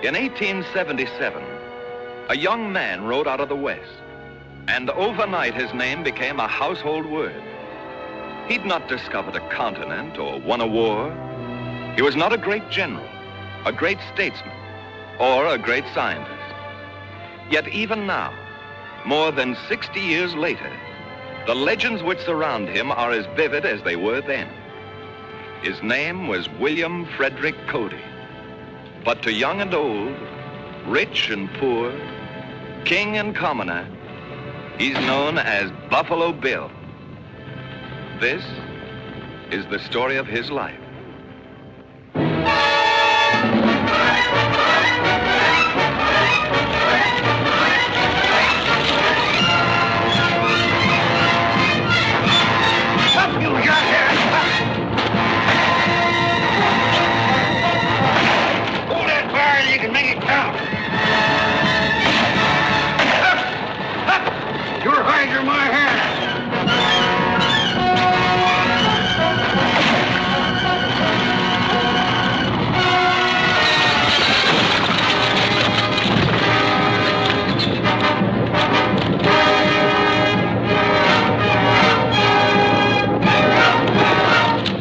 In 1877, a young man rode out of the West, and overnight his name became a household word. He'd not discovered a continent or won a war. He was not a great general, a great statesman, or a great scientist. Yet even now, more than 60 years later, the legends which surround him are as vivid as they were then. His name was William Frederick Cody. But to young and old, rich and poor, king and commoner, he's known as Buffalo Bill. This is the story of his life. What you got here? Hold that fire and you can make it count. Your hides are my hands.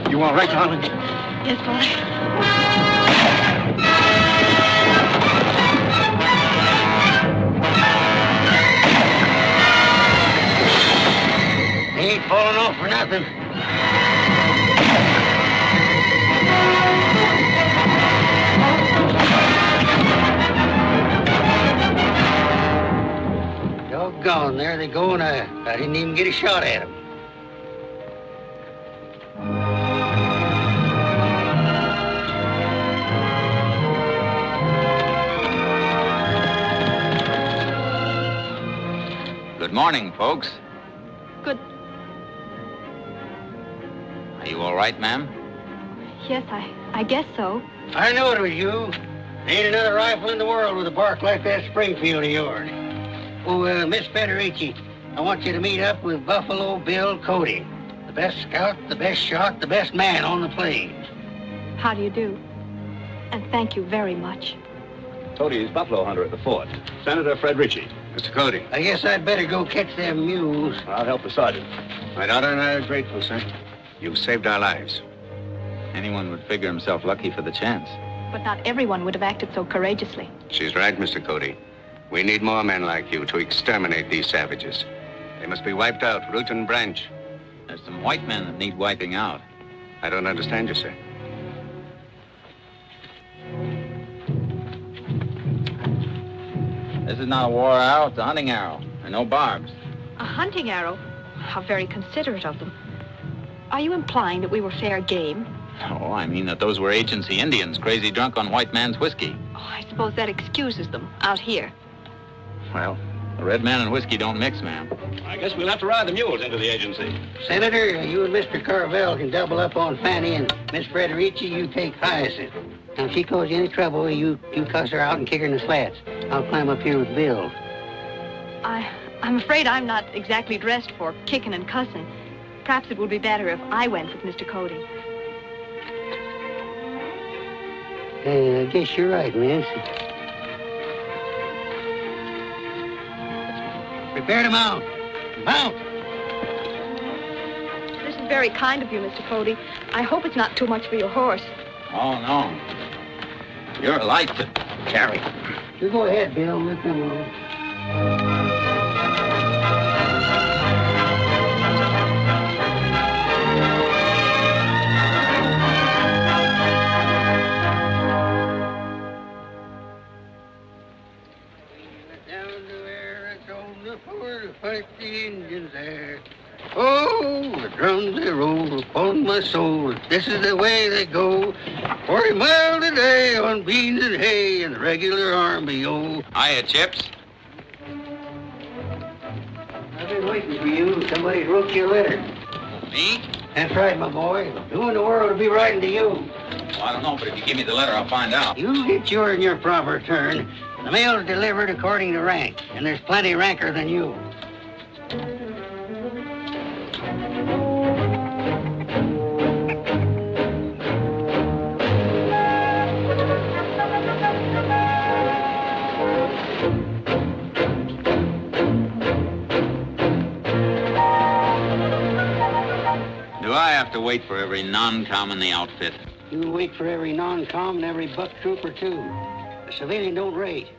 You all right, darling? Yes, boy. He ain't falling off for nothing. Doggone, there they go, and I didn't even get a shot at them. Good morning, folks. Good. Are you all right, ma'am? Yes, I guess so. I know it was you. Ain't another rifle in the world with a bark like that Springfield of yours. Oh, Miss Federici, I want you to meet up with Buffalo Bill Cody. The best scout, the best shot, the best man on the plains. How do you do? And thank you very much. Cody is buffalo hunter at the fort. Senator Frederici. Mr. Cody. I guess I'd better go catch them mules. I'll help the sergeant. My daughter and I are grateful, sir. You've saved our lives. Anyone would figure himself lucky for the chance. But not everyone would have acted so courageously. She's right, Mr. Cody. We need more men like you to exterminate these savages. They must be wiped out, root and branch. There's some white men that need wiping out. I don't understand you, sir. This is not a war arrow, it's a hunting arrow. And no barbs. A hunting arrow? How very considerate of them. Are you implying that we were fair game? Oh, I mean that those were agency Indians, crazy drunk on white man's whiskey. Oh, I suppose that excuses them, out here. Well, the red man and whiskey don't mix, ma'am. I guess we'll have to ride the mules into the agency. Senator, you and Mr. Carvel can double up on Fanny, and Miss Frederici, you take Hyacinth. Now, if she causes you any trouble, you cuss her out and kick her in the slats. I'll climb up here with Bill. I'm afraid I'm not exactly dressed for kicking and cussing. Perhaps it would be better if I went with Mr. Cody. I guess you're right, miss. Prepare to mount. Mount! This is very kind of you, Mr. Cody. I hope it's not too much for your horse. Oh, no. You're light to carry. You go ahead, Bill. We'll come on. Fight the Indians there. Oh, the drums they roll upon my soul. This is the way they go. 40 miles a day on beans and hay in the regular army, oh. Hiya, Chips. I've been waiting for you. Somebody wrote you a letter. Me? That's right, my boy. Who in the world will be writing to you? Well, I don't know, but if you give me the letter, I'll find out. You get yours in your proper turn. The mail's delivered according to rank, and there's plenty ranker than you. wait for every non-com in the outfit. You wait for every non-com and every buck trooper, too. A civilian don't rate.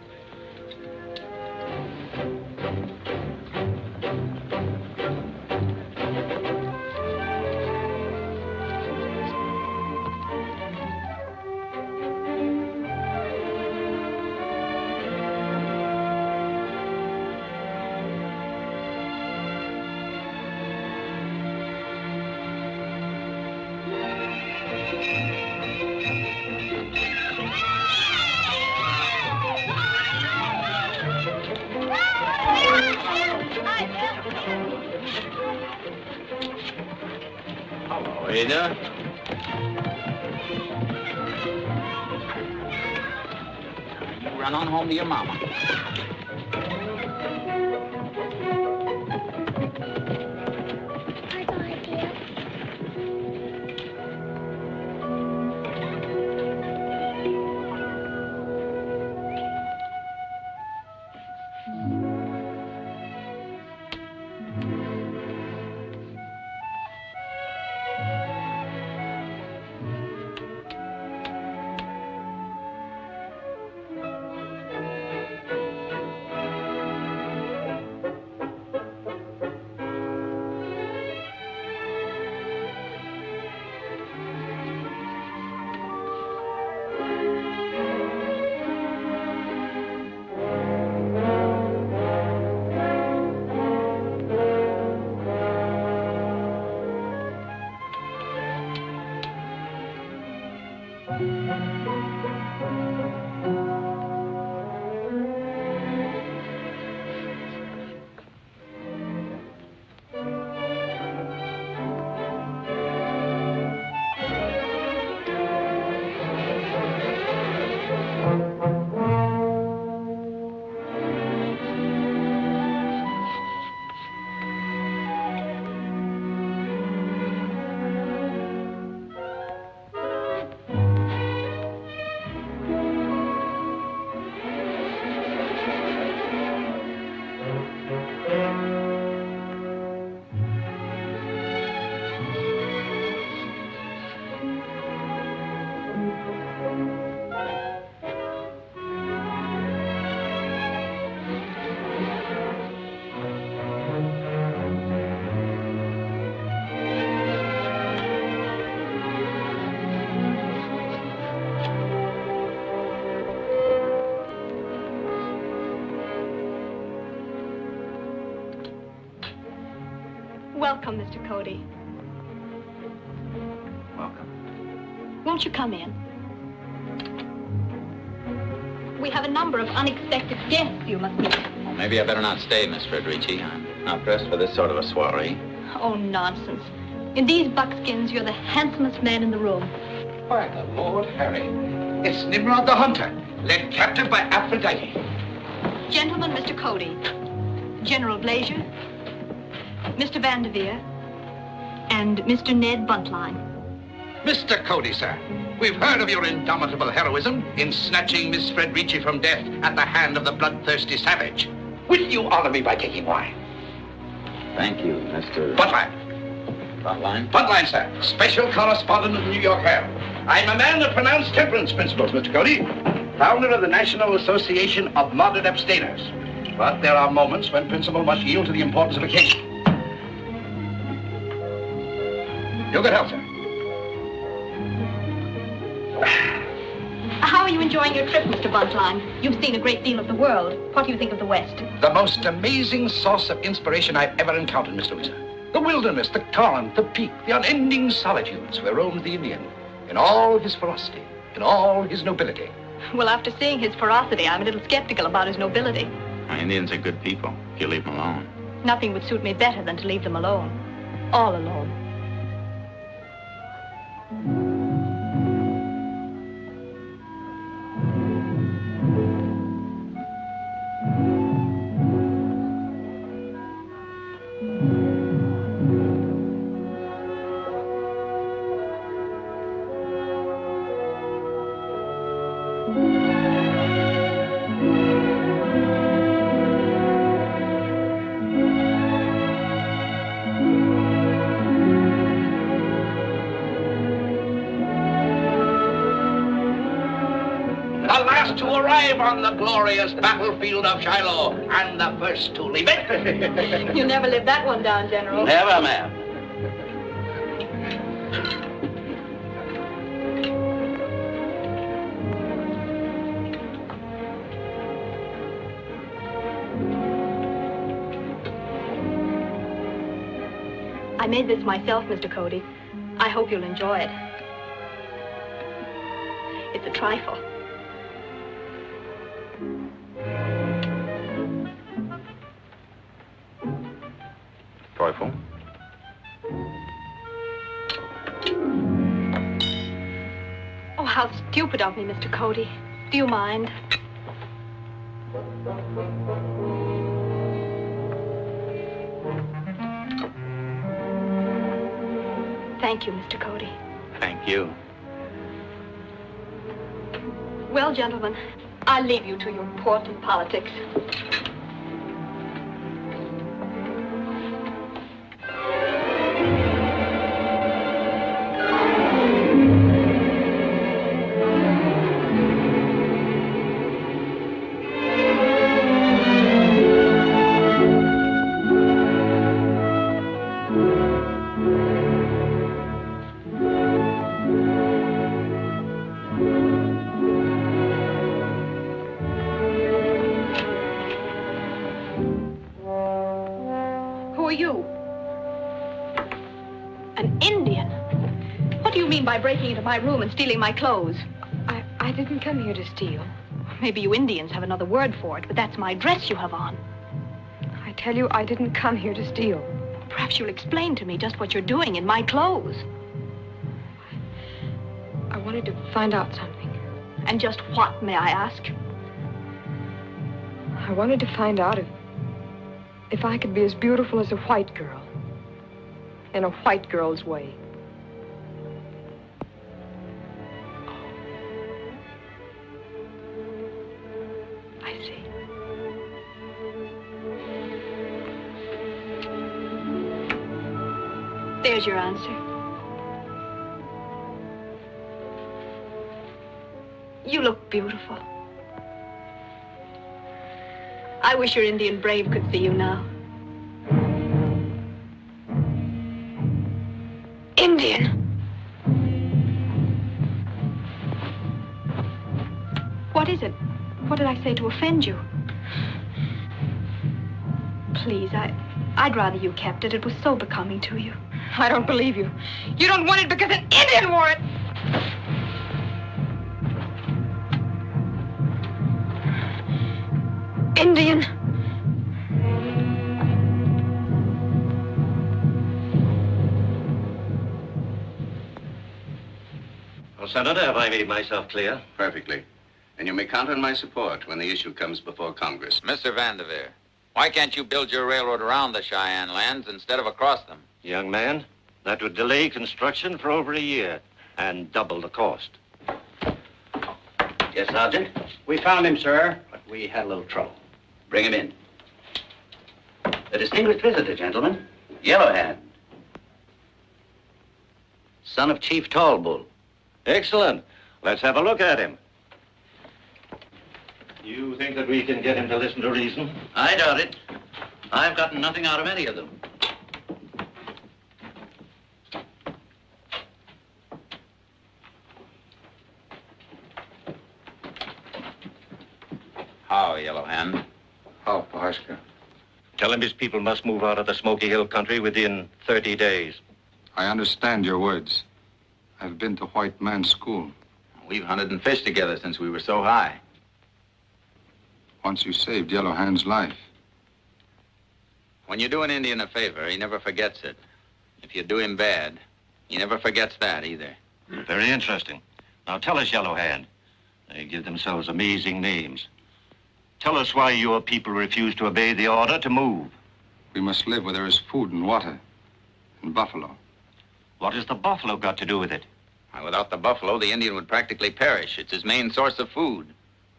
Hello, Ada. You run on home to your mama. Bye-bye, dear. Welcome, Mr. Cody. Welcome. Won't you come in? We have a number of unexpected guests you must meet. Well, maybe I better not stay, Miss Frederici. I'm not dressed for this sort of a soiree. Oh, nonsense. In these buckskins, you're the handsomest man in the room. Why, the Lord Harry. It's Nimrod the Hunter, led captive by Aphrodite. Gentlemen, Mr. Cody, General Blazier, Mr. Vanderveer, and Mr. Ned Buntline. Mr. Cody, sir, we've heard of your indomitable heroism in snatching Miss Frederici from death at the hand of the bloodthirsty savage. Will you honor me by taking wine? Thank you, Mr. Buntline. Buntline? Buntline, sir. Special correspondent of the New York Herald. I'm a man of pronounced temperance principles, Mr. Cody. Founder of the National Association of Modern Abstainers. But there are moments when principle must yield to the importance of occasion. Your good health, sir. How are you enjoying your trip, Mr. Buntline? You've seen a great deal of the world. What do you think of the West? The most amazing source of inspiration I've ever encountered, Mr. Luther. The wilderness, the torrent, the peak, the unending solitudes where roams the Indian, in all his ferocity, in all his nobility. Well, after seeing his ferocity, I'm a little skeptical about his nobility. Indians are good people, if you leave them alone. Nothing would suit me better than to leave them alone. All alone. the last to arrive on the glorious battlefield of Shiloh, and the first to leave it. You never lived that one down, General. Never, ma'am. I made this myself, Mr. Cody. I hope you'll enjoy it. It's a trifle. Trifle? Oh, how stupid of me, Mr. Cody. Do you mind? Thank you, Mr. Cody. Thank you. Well, gentlemen, I'll leave you to your important politics. Breaking into my room and stealing my clothes. I didn't come here to steal. Maybe you Indians have another word for it, but that's my dress you have on. I tell you, I didn't come here to steal. Perhaps you'll explain to me just what you're doing in my clothes. I wanted to find out something. And just what, may I ask? I wanted to find out if I could be as beautiful as a white girl. In a white girl's way. There's your answer. You look beautiful. I wish your Indian brave could see you now. Indian! What is it? What did I say to offend you? Please, I'd rather you kept it. It was so becoming to you. I don't believe you. You don't want it because an Indian wore it. Indian. Well, Senator, have I made myself clear? Perfectly. And you may count on my support when the issue comes before Congress. Mr. Vanderveer, why can't you build your railroad around the Cheyenne lands instead of across them? Young man, that would delay construction for over a year and double the cost. Yes, Sergeant? We found him, sir, but we had a little trouble. Bring him in. A distinguished visitor, gentlemen. Yellowhand. Son of Chief Tallbull. Excellent. Let's have a look at him. You think that we can get him to listen to reason? I doubt it. I've gotten nothing out of any of them. How, Yellowhand? How, Pahashka? Tell him his people must move out of the Smoky Hill country within 30 days. I understand your words. I've been to white man's school. We've hunted and fished together since we were so high. Once you saved Yellowhand's life. When you do an Indian a favor, he never forgets it. If you do him bad, he never forgets that either. Very interesting. Now tell us, Yellowhand. They give themselves amazing names. Tell us why your people refuse to obey the order to move. We must live where there is food and water. And buffalo. What has the buffalo got to do with it? Why, without the buffalo, the Indian would practically perish. It's his main source of food.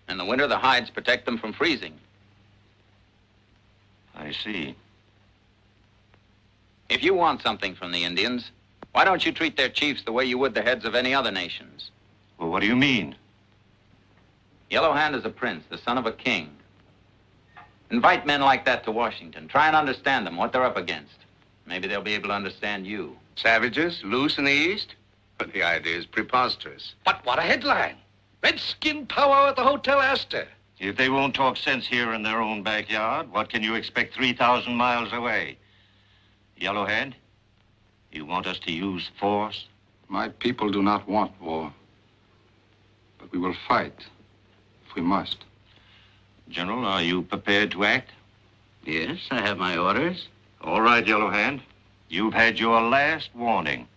In the winter, the hides protect them from freezing. I see. If you want something from the Indians, why don't you treat their chiefs the way you would the heads of any other nations? Well, what do you mean? Yellow Hand is a prince, the son of a king. Invite men like that to Washington. Try and understand them, what they're up against. Maybe they'll be able to understand you. Savages, loose in the East? But the idea is preposterous. But what a headline. Redskin powwow at the Hotel Astor. If they won't talk sense here in their own backyard, what can you expect 3,000 miles away? Yellow Hand, you want us to use force? My people do not want war. But we will fight if we must. General, are you prepared to act? Yes, I have my orders. All right, Yellow Hand. You've had your last warning.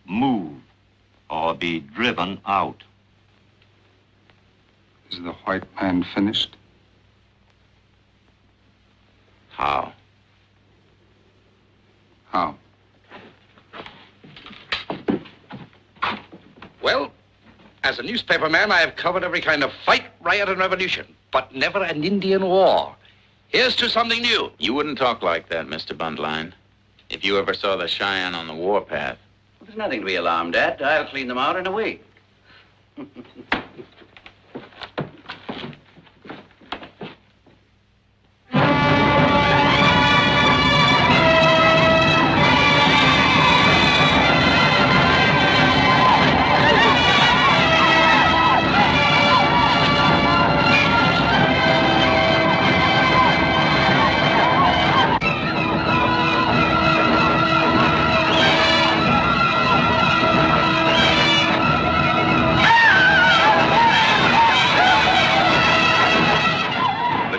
Move or be driven out. Is the white man finished? How? How? Well, as a newspaper man, I have covered every kind of fight, riot, and revolution, but never an Indian war. Here's to something new. You wouldn't talk like that, Mr. Buntline. If you ever saw the Cheyenne on the warpath. There's nothing to be alarmed at. I'll clean them out in a week.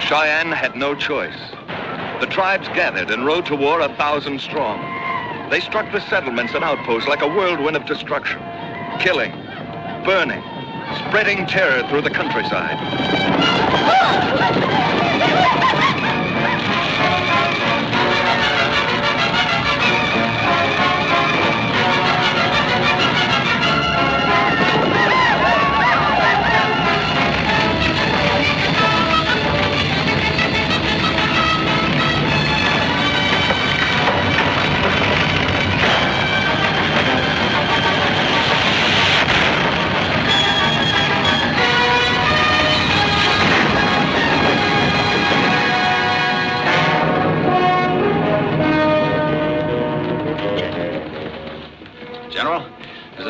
Cheyenne had no choice. The tribes gathered and rode to war 1,000 strong. They struck the settlements and outposts like a whirlwind of destruction, killing, burning, spreading terror through the countryside.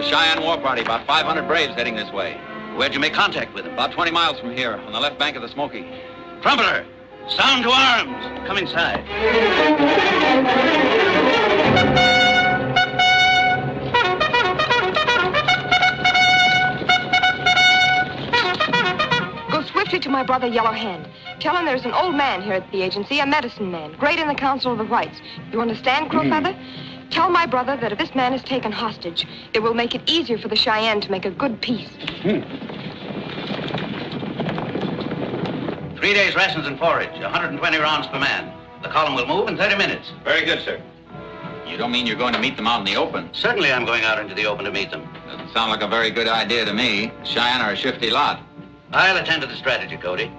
Cheyenne war party, about 500 braves heading this way. Where'd you make contact with them? About 20 miles from here, on the left bank of the Smoky. Trumpeter, sound to arms. Come inside. Go swiftly to my brother Yellow Hand. Tell him there's an old man here at the agency, a medicine man, great in the Council of the Whites. You understand, Crowfeather? Tell my brother that if this man is taken hostage, it will make it easier for the Cheyenne to make a good peace. 3 days' rations and forage, 120 rounds per man. The column will move in 30 minutes. Very good, sir. You don't mean you're going to meet them out in the open? Certainly I'm going out into the open to meet them. Doesn't sound like a very good idea to me. Cheyenne are a shifty lot. I'll attend to the strategy, Cody.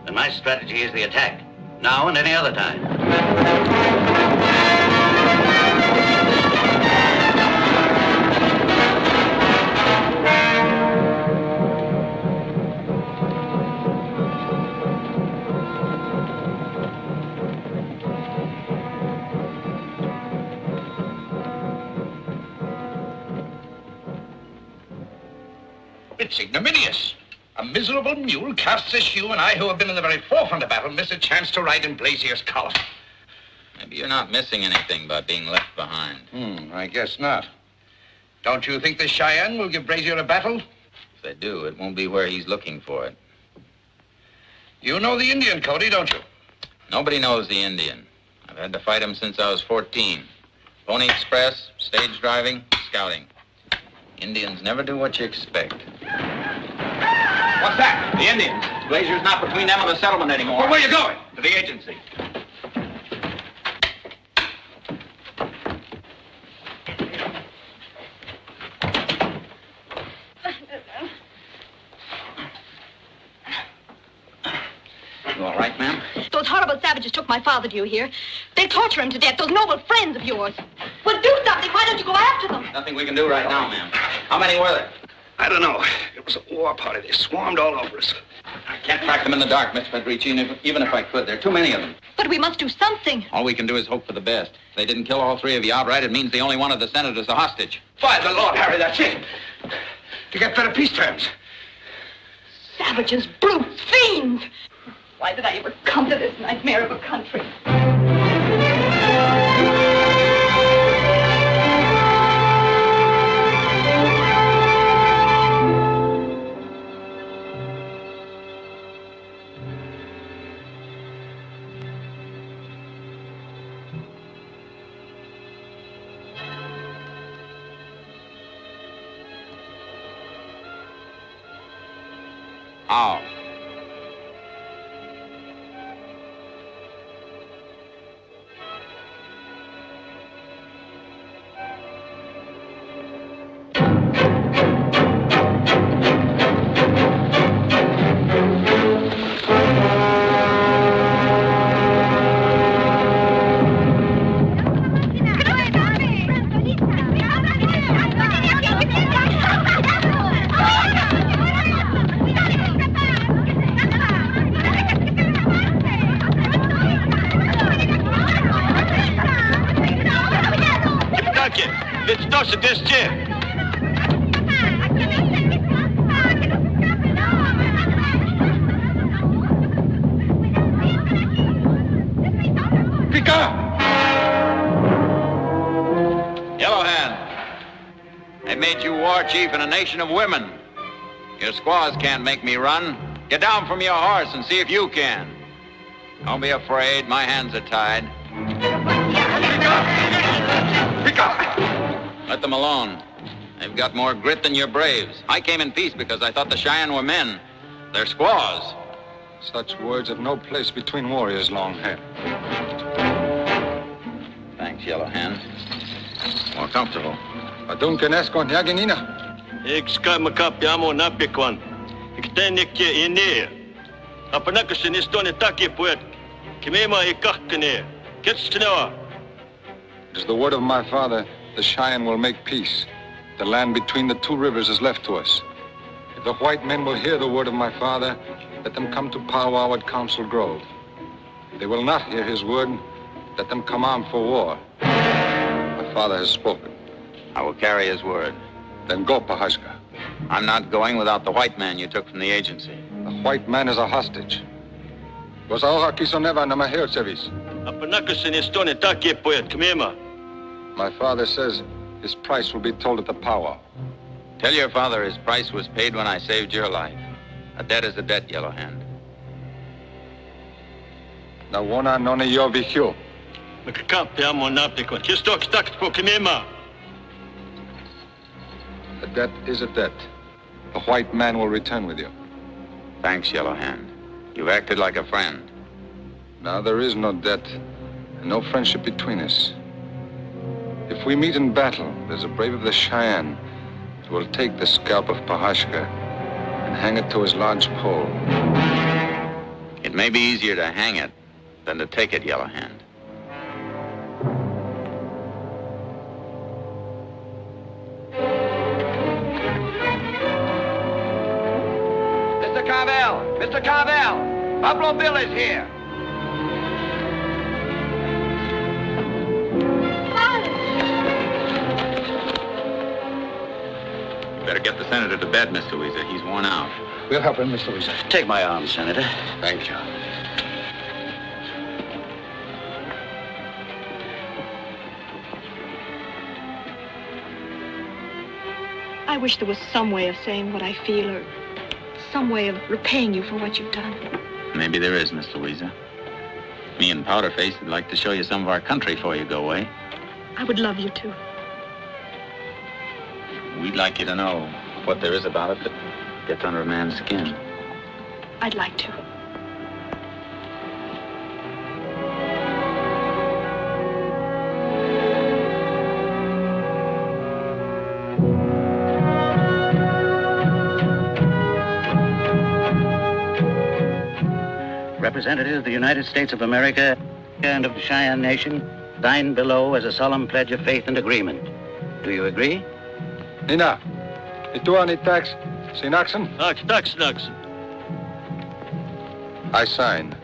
And my strategy is the attack, now and any other time. It's ignominious. A miserable mule casts us you and I, who have been in the very forefront of battle, miss a chance to ride in Blazier's column. Maybe you're not missing anything by being left behind. I guess not. Don't you think the Cheyenne will give Brazier a battle? If they do, it won't be where he's looking for it. You know the Indian, Cody, don't you? Nobody knows the Indian. I've had to fight him since I was 14. Pony Express, stage driving, scouting. Indians never do what you expect. What's that? The Indians. Blazier's not between them and the settlement anymore. Well, where are you going? To the agency. You all right, ma'am? Those horrible savages took my father, do you hear? They torture him to death, those noble friends of yours. Well, do something. Why don't you go after them? Nothing we can do right now, ma'am. How many were there? I don't know. It was a war party. They swarmed all over us. I can't track them in the dark, Miss Federici, even if I could. There are too many of them. But we must do something. All we can do is hope for the best. If they didn't kill all three of you outright, it means the only one of the senators a hostage. By the Lord, Harry, that's it. To get better peace terms. Savages, brutes, fiends. Why did I ever come to this nightmare of a country? How? Chief in a nation of women. Your squaws can't make me run. Get down from your horse and see if you can. Don't be afraid. My hands are tied. Let them alone. They've got more grit than your braves. I came in peace because I thought the Cheyenne were men. They're squaws. Such words have no place between warriors, Longhair. Thanks, Yellow Hand. More comfortable. Adunkenesko Nyaginina. Ik ska makapiamo napikwan. Ik tenikje ine. Apanakasin istone taki puet. Kimema ikakene. Ketstnewa. It is the word of my father, the Cheyenne will make peace. The land between the two rivers is left to us. If the white men will hear the word of my father, let them come to powwow at Council Grove. If they will not hear his word, let them come armed for war. My father has spoken. I will carry his word. Then go, Pahashka. I'm not going without the white man you took from the agency. The white man is a hostage. My father says his price will be told at the powwow. Tell your father his price was paid when I saved your life. A debt is a debt, Yellow Hand. Nawona none yo vichyo. A debt is a debt. The white man will return with you. Thanks, Yellow Hand. You've acted like a friend. Now there is no debt and no friendship between us. If we meet in battle, there's a brave of the Cheyenne who will take the scalp of Pahashka and hang it to his lodge pole. It may be easier to hang it than to take it, Yellow Hand. Mr. Carvel, Buffalo Bill is here. Better get the senator to bed, Mr. Weezer. He's worn out. We'll help him, Mr. Weezer. Take my arm, Senator. Thank you. I wish there was some way of saying what I feel, or some way of repaying you for what you've done. Maybe there is, Mr. Weezer. Me and Powderface would like to show you some of our country before you go away. I would love you to. We'd like you to know what there is about it that gets under a man's skin. I'd like to. Representatives of the United States of America and of the Cheyenne Nation, signed below as a solemn pledge of faith and agreement. Do you agree? Nina, ito ani tax sinaxon? Tax naxon. I sign.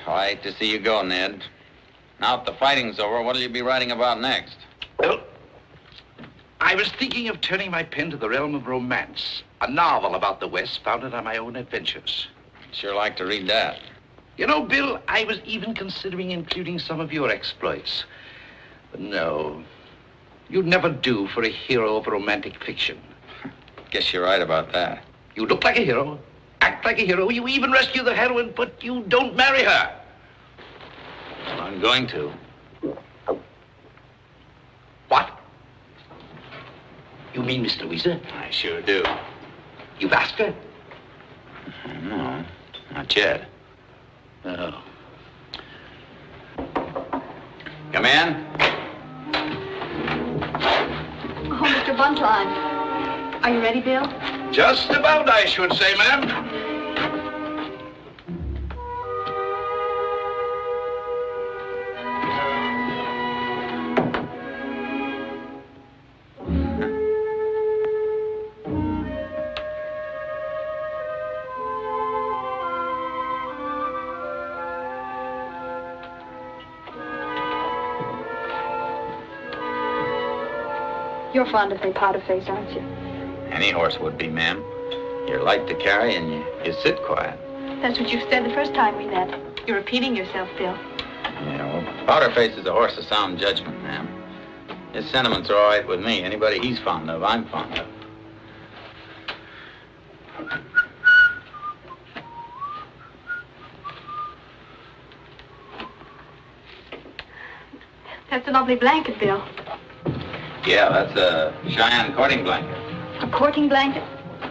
I hate to see you go, Ned. Now that the fighting's over, what'll you be writing about next? Well, I was thinking of turning my pen to the realm of romance. A novel about the West founded on my own adventures. I'd sure like to read that. You know, Bill, I was even considering including some of your exploits. But no, you'd never do for a hero of romantic fiction. Guess you're right about that. You look like a hero, act like a hero. You even rescue the heroine, but you don't marry her. I'm going to. What? You mean Miss Louisa? I sure do. You've asked her? No, not yet. Oh. Come in. Oh, Mr. Buntline. Are you ready, Bill? Just about, I should say, ma'am. You're fond of me powder face, aren't you? Any horse would be, ma'am. You're light to carry and you sit quiet. That's what you said the first time we met. You're repeating yourself, Bill. Yeah, well, Powderface is a horse of sound judgment, ma'am. His sentiments are all right with me. Anybody he's fond of, I'm fond of. That's a lovely blanket, Bill. Yeah, that's a Cheyenne courting blanket. A courting blanket?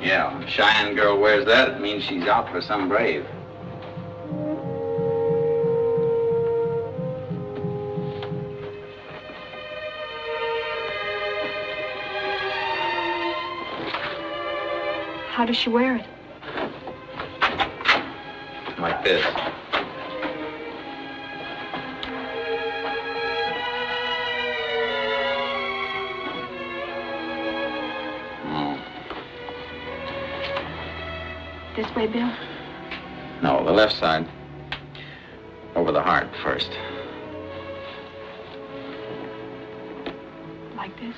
Yeah, if a Cheyenne girl wears that, it means she's out for some brave. How does she wear it? Like this. This way, Bill? No, the left side. Over the heart first. Like this?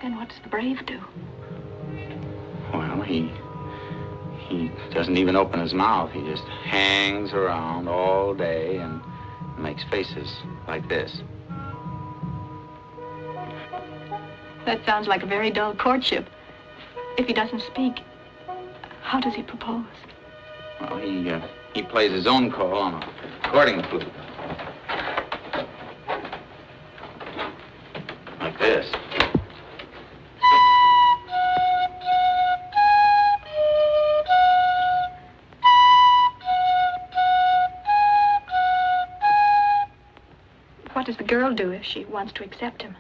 Then what does the brave do? Well, he doesn't even open his mouth. He just hangs around all day and makes faces like this. That sounds like a very dull courtship. If he doesn't speak, how does he propose? Well, he plays his own call on a courting flute. Like this. What does the girl do if she wants to accept him?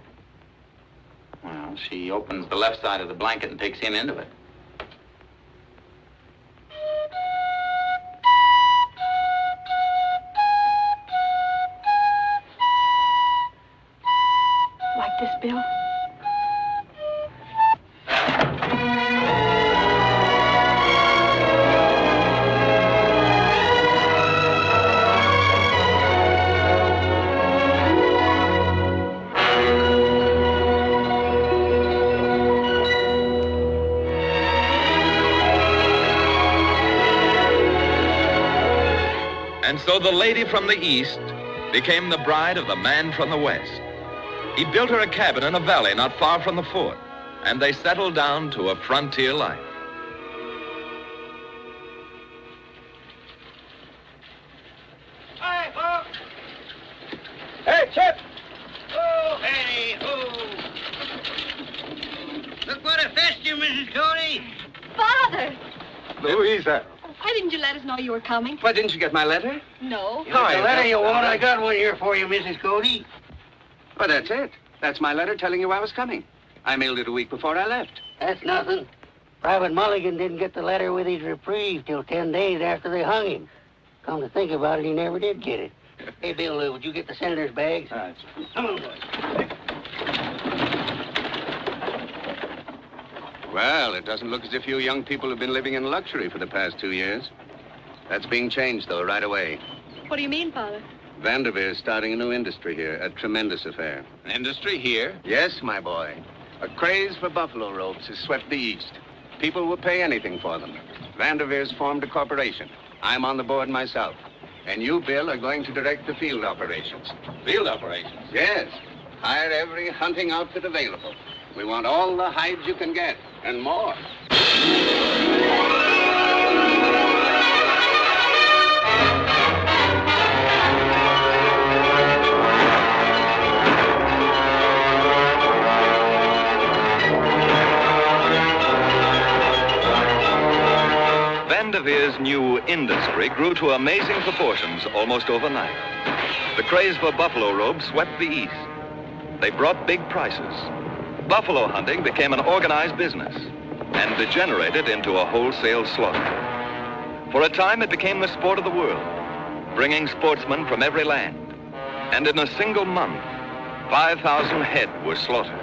Well, she opens the left side of the blanket and takes him into it. Like this, Bill? And so the lady from the east became the bride of the man from the west. He built her a cabin in a valley not far from the fort, and they settled down to a frontier life. Hi, Bob. Hey, Chip. Oh, hey, oh. Look what a fetched you, Mrs. Cody. Father! Louisa. Why didn't you let us know you were coming? Why didn't you get my letter? No. You want the letter you want? I got one here for you, Mrs. Cody. Well, that's it. That's my letter telling you I was coming. I mailed it a week before I left. That's nothing. Private Mulligan didn't get the letter with his reprieve till 10 days after they hung him. Come to think about it, he never did get it. Hey, Bill, would you get the senator's bags? All right. Come on, boys. Well, it doesn't look as if you young people have been living in luxury for the past 2 years. That's being changed, though, right away. What do you mean, Father? Vanderveer's starting a new industry here, a tremendous affair. An industry here? Yes, my boy. A craze for buffalo robes has swept the East. People will pay anything for them. Vanderveer's formed a corporation. I'm on the board myself. And you, Bill, are going to direct the field operations. Field operations? Yes. Hire every hunting outfit available. We want all the hides you can get, and more. Vanderveer's new industry grew to amazing proportions almost overnight. The craze for buffalo robes swept the East. They brought big prices. Buffalo hunting became an organized business and degenerated into a wholesale slaughter. For a time, it became the sport of the world, bringing sportsmen from every land. And in a single month, 5,000 head were slaughtered.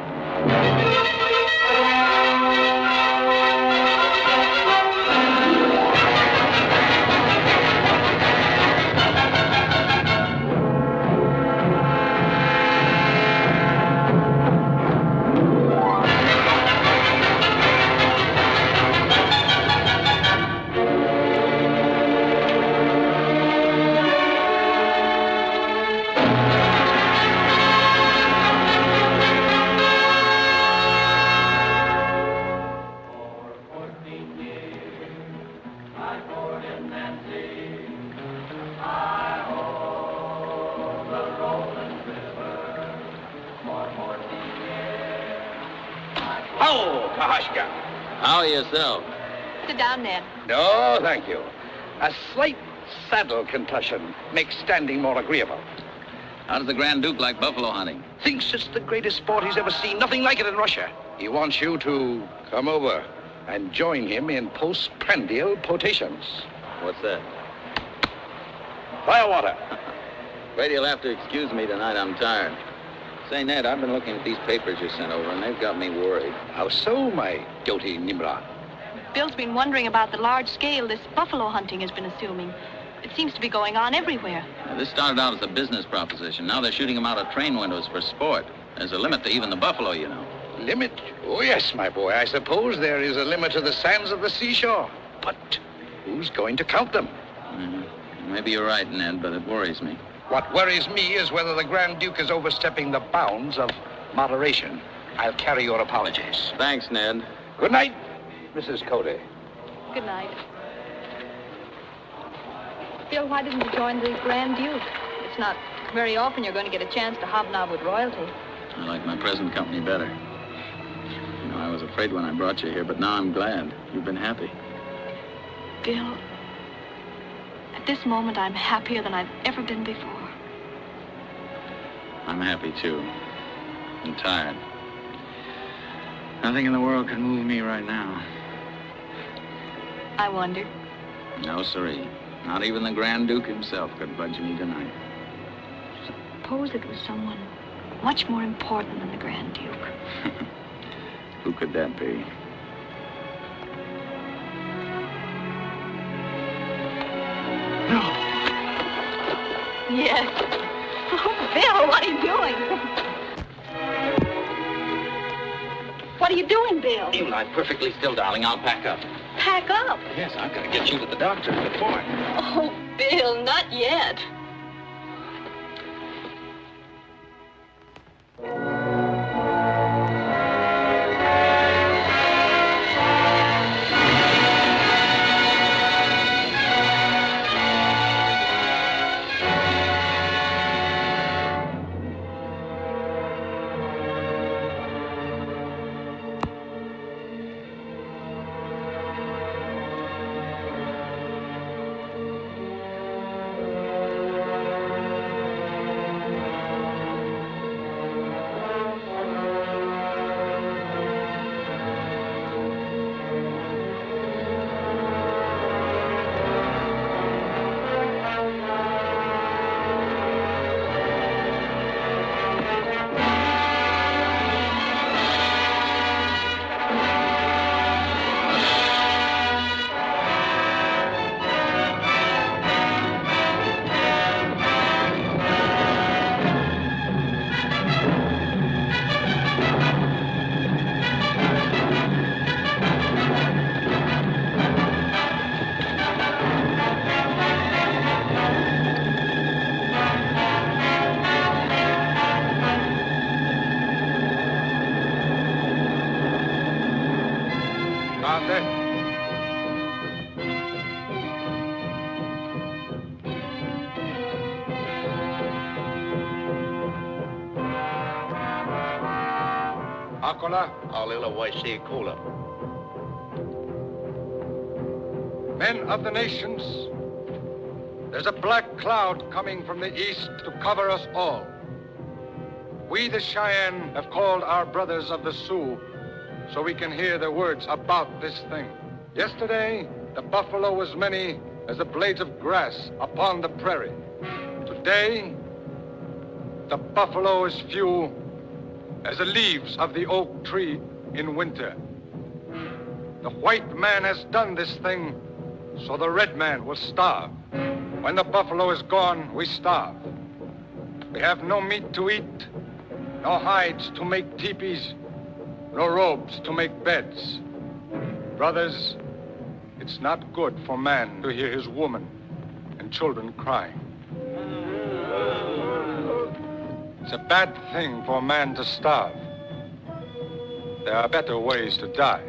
How are yourself? Sit down, Ned. No, thank you. A slight saddle concussion makes standing more agreeable. How does the Grand Duke like buffalo hunting? Thinks it's the greatest sport he's ever seen. Nothing like it in Russia. He wants you to come over and join him in postprandial potations. What's that? Firewater. Afraid you'll have to excuse me tonight. I'm tired. Say, Ned, I've been looking at these papers you sent over, and they've got me worried. How so, my guilty Nimrod? Bill's been wondering about the large scale this buffalo hunting has been assuming. It seems to be going on everywhere. Now, this started out as a business proposition. Now they're shooting them out of train windows for sport. There's a limit to even the buffalo, you know. Limit? Oh, yes, my boy. I suppose there is a limit to the sands of the seashore. But who's going to count them? Maybe you're right, Ned, but it worries me. What worries me is whether the Grand Duke is overstepping the bounds of moderation. I'll carry your apologies. Thanks, Ned. Good night, Mrs. Cody. Good night. Bill, why didn't you join the Grand Duke? It's not very often you're going to get a chance to hobnob with royalty. I like my present company better. You know, I was afraid when I brought you here, but now I'm glad. You've been happy. Bill, at this moment, I'm happier than I've ever been before. I'm happy, too. I'm tired. Nothing in the world can move me right now. I wondered. No, siree. Not even the Grand Duke himself could budge me tonight. Suppose it was someone much more important than the Grand Duke. Who could that be? Yes. Oh, Bill, what are you doing? What are you doing, Bill? You lie perfectly still, darling. I'll pack up. Pack up. Yes, I've got to get you to the doctor at the fort. Oh, Bill, not yet. Ande. Akola. Alila Waisi Kula. Men of the nations, there's a black cloud coming from the east to cover us all. We, the Cheyenne, have called our brothers of the Sioux so we can hear their words about this thing. Yesterday, the buffalo was many as the blades of grass upon the prairie. Today, the buffalo is few as the leaves of the oak tree in winter. The white man has done this thing so the red man will starve. When the buffalo is gone, we starve. We have no meat to eat, no hides to make teepees, no robes to make beds. Brothers, it's not good for man to hear his woman and children crying. It's a bad thing for a man to starve. There are better ways to die.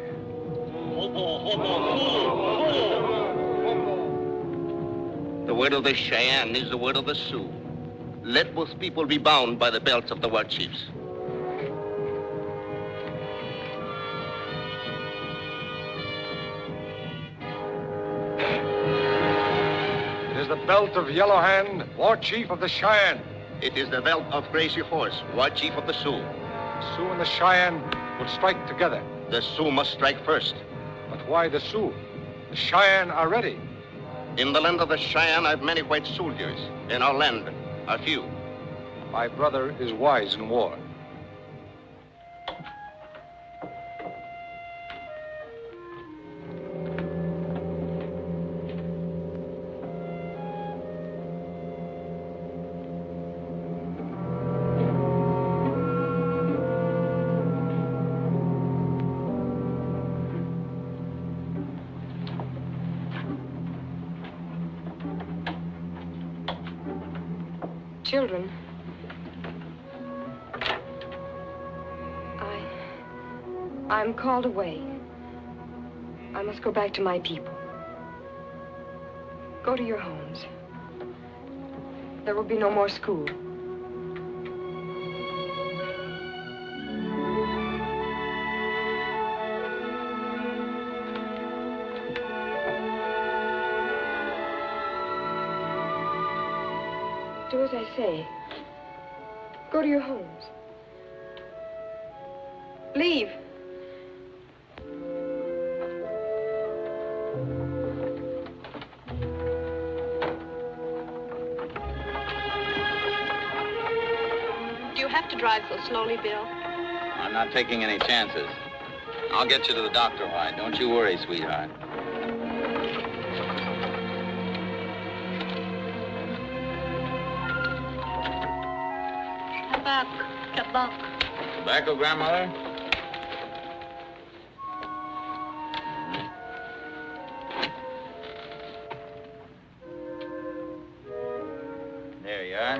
The word of the Cheyenne is the word of the Sioux. Let both people be bound by the belts of the war chiefs. It is the belt of Yellow Hand, war chief of the Cheyenne. It is the belt of Gracie Horse, war chief of the Sioux. The Sioux and the Cheyenne will strike together. The Sioux must strike first. But why the Sioux? The Cheyenne are ready. In the land of the Cheyenne, I have many white soldiers. In our land, are few. My brother is wise in war. Children, I'm called away. I must go back to my people. Go to your homes. There will be no more school. Do as I say. Go to your homes. Leave. Do you have to drive so slowly, Bill? I'm not taking any chances. I'll get you to the doctor, White. Don't you worry, sweetheart. Tobacco, grandmother? There you are.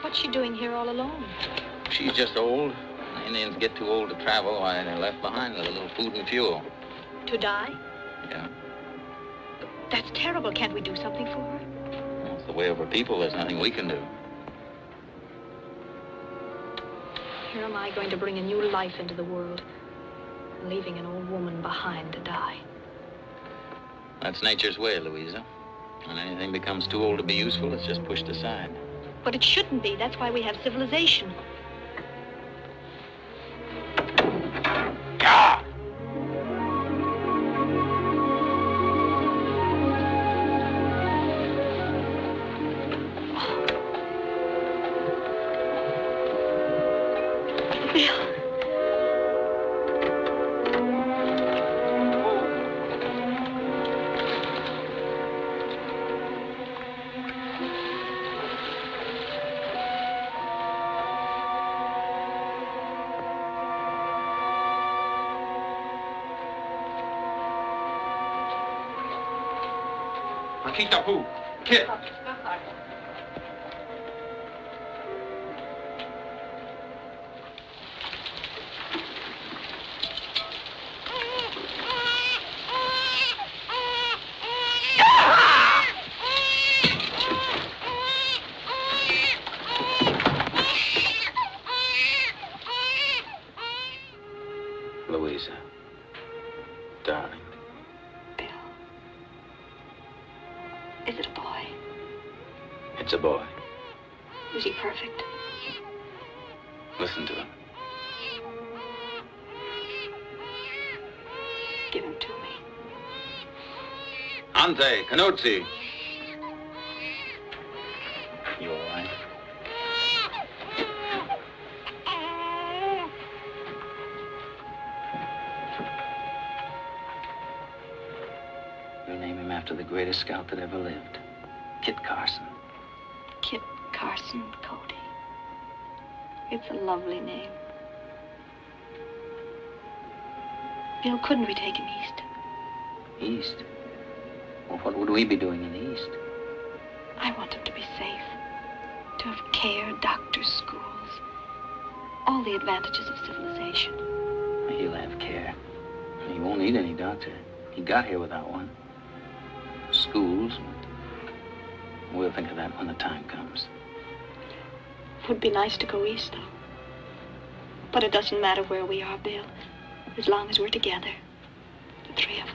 What's she doing here all alone? She's just old. Indians get too old to travel, why they're left behind with a little food and fuel. To die? Yeah. That's terrible. Can't we do something for her? Well, it's the way of her people. There's nothing we can do. Here am I going to bring a new life into the world, leaving an old woman behind to die. That's nature's way, Louisa. When anything becomes too old to be useful, it's just pushed aside. But it shouldn't be. That's why we have civilization. Makita Poo. Kid. Louisa. Darling. Is it a boy? It's a boy. Is he perfect? Listen to him. Give him to me. Ante, Canuzzi. You all right? We name him after the greatest scout that ever lived, Kit Carson. Kit Carson Cody. It's a lovely name. Bill, couldn't we take him east? East? Well, what would we be doing in the East? I want him to be safe. To have care, doctors, schools. All the advantages of civilization. He'll have care. He won't need any doctor. He got here without one. Schools. We'll think of that when the time comes. It would be nice to go east, though. But it doesn't matter where we are, Bill, as long as we're together, the three of us.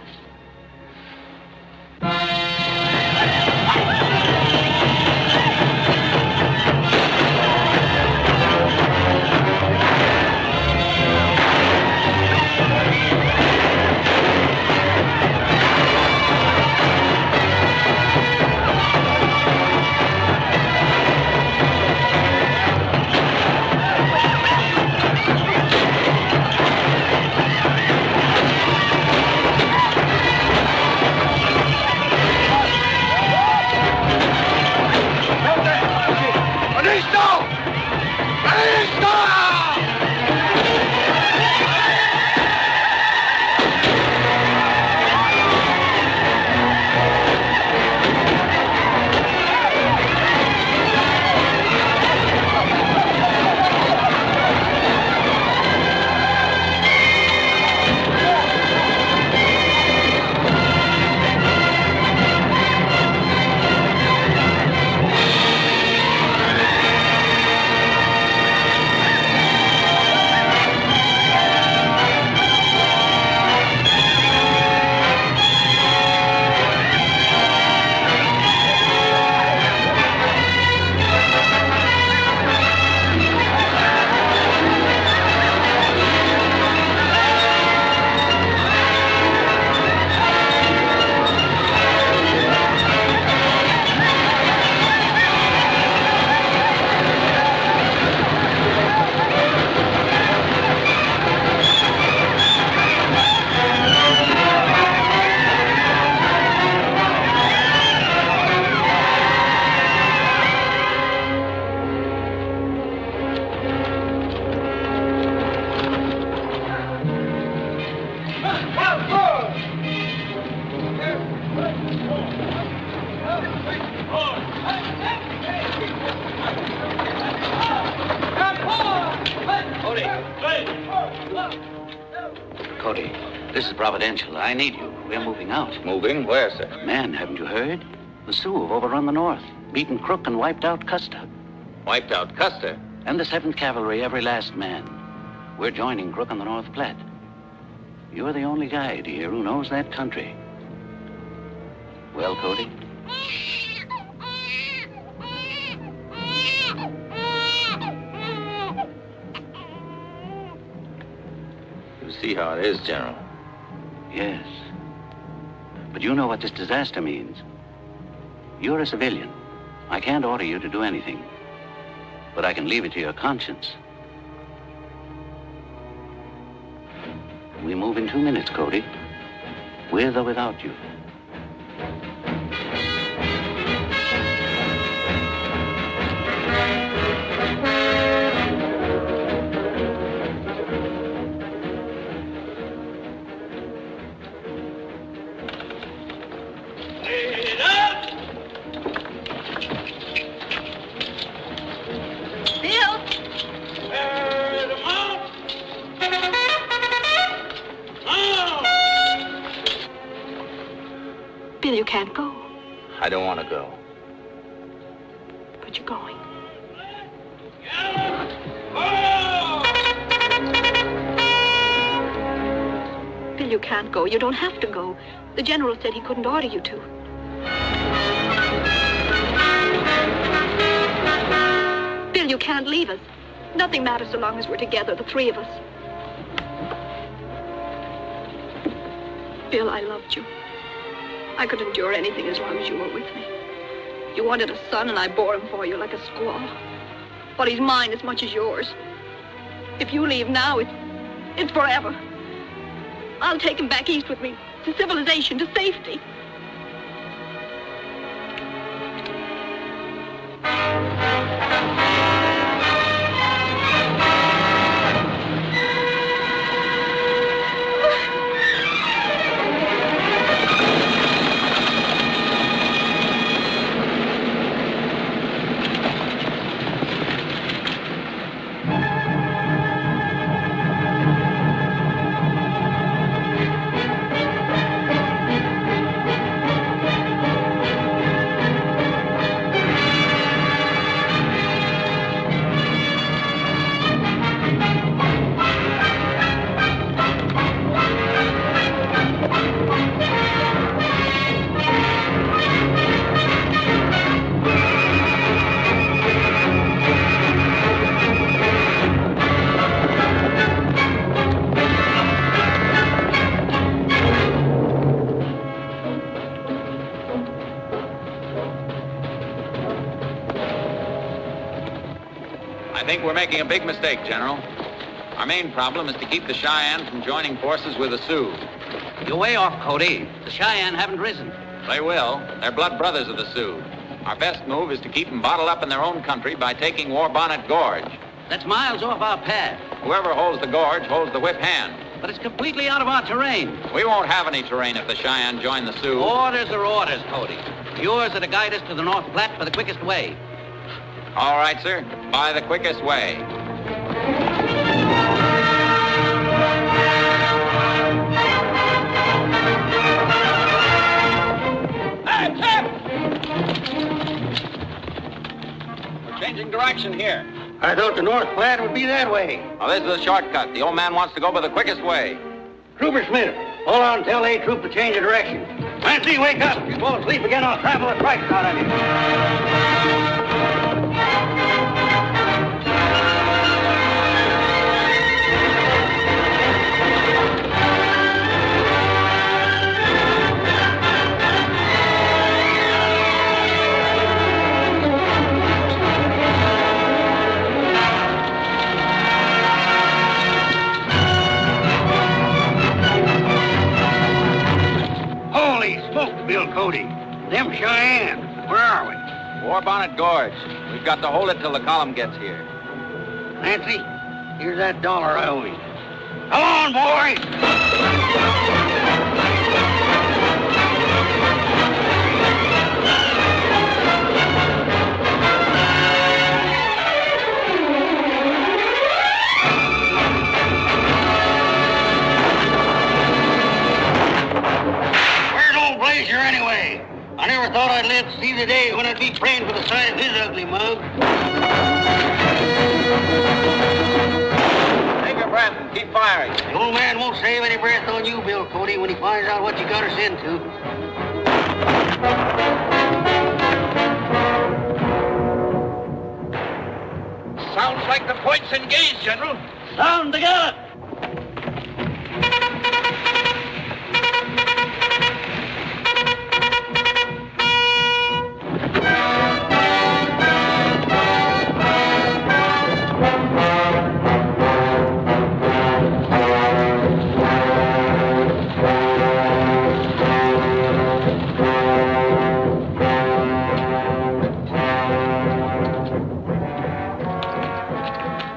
Cody, this is Providential. I need you. We're moving out. Moving? Where, sir? Man, haven't you heard? The Sioux have overrun the north, beaten Crook and wiped out Custer. Wiped out Custer? And the 7th Cavalry, every last man. We're joining Crook on the North Platte. You're the only guide here who knows that country. Well, Cody? You see how it is, General. Yes. But you know what this disaster means. You're a civilian. I can't order you to do anything. But I can leave it to your conscience. We move in 2 minutes, Cody. With or without you. Lead up! Bill, you can't go. I don't want to go. But you're going. Bill, you can't go. You don't have to go. The general said he couldn't order you to. Bill, you can't leave us. Nothing matters so long as we're together, the three of us. Bill, I loved you. I could endure anything as long as you were with me. You wanted a son, and I bore him for you like a squaw. But he's mine as much as yours. If you leave now, it's forever. I'll take him back east with me, to civilization, to safety. I think we're making a big mistake, General. Our main problem is to keep the Cheyenne from joining forces with the Sioux. You're way off, Cody. The Cheyenne haven't risen. They will. They're blood brothers of the Sioux. Our best move is to keep them bottled up in their own country by taking War Bonnet Gorge. That's miles off our path. Whoever holds the gorge holds the whip hand. But it's completely out of our terrain. We won't have any terrain if the Cheyenne join the Sioux. Orders are orders, Cody. Yours are to guide us to the North Platte for the quickest way. All right, sir. By the quickest way. Hey, Chip! We're changing direction here. I thought the North Platte would be that way. Now, this is a shortcut. The old man wants to go by the quickest way. Trooper Smith, hold on until they troop to change of direction. Clancy, wake up. If you fall asleep again, I'll trample the trikes out of you. Holy smokes, Bill Cody. Them Cheyenne. Where are we? War Bonnet Gorge. We've got to hold it till the column gets here. Nancy, here's that dollar I owe you. Come on, boy! Where's old Blazer anyway? I never thought I'd live to see the day when I'd be praying for the sight of his ugly mug. Take a breath and keep firing. The old man won't save any breath on you, Bill Cody, when he finds out what you got us into. Sounds like the point's engaged, General. Sound the gun!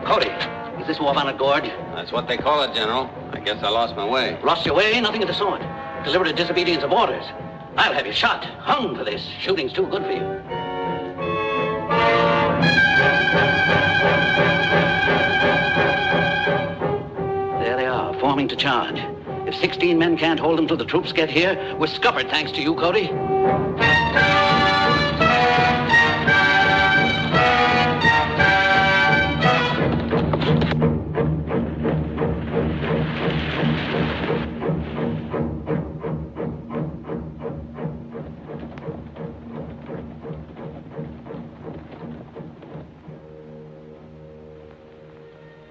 Cody, is this War Bonnet Gorge? That's what they call it, General. I guess I lost my way. Lost your way? Nothing of the sort. Deliberate disobedience of orders. I'll have you shot, hung for this. Shooting's too good for you. There they are, forming to charge. If If 16 men can't hold them till the troops get here, we're scuppered thanks to you, Cody.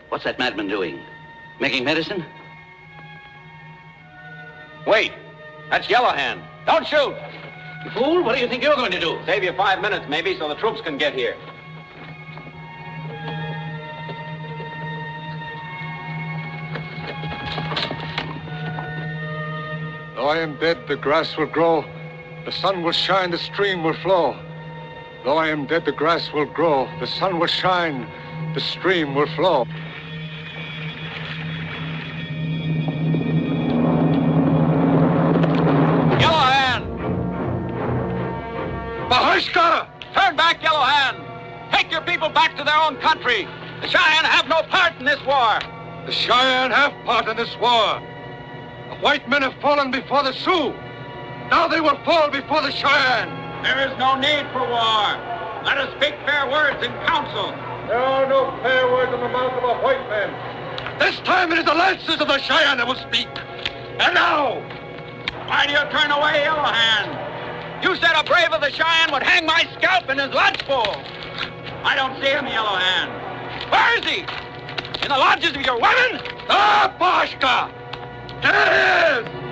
What's that madman doing? Making medicine? Wait. That's Yellowhand. Don't shoot. You fool, what do you think you're going to do? Save you 5 minutes, maybe, so the troops can get here. Though I am dead, the grass will grow. The sun will shine, the stream will flow. Though I am dead, the grass will grow. The sun will shine, the stream will flow. Turn back, Yellowhand! Take your people back to their own country! The Cheyenne have no part in this war! The Cheyenne have part in this war. The white men have fallen before the Sioux. Now they will fall before the Cheyenne. There is no need for war. Let us speak fair words in council. There are no fair words in the mouth of a white man. This time it is the lances of the Cheyenne that will speak. And now! Why do you turn away, Yellowhand? You said a brave of the Cheyenne would hang my scalp in his lodgepole. I don't see him, Yellowhand. Where is he? In the lodges of your women? Ah, Boshka! There he is!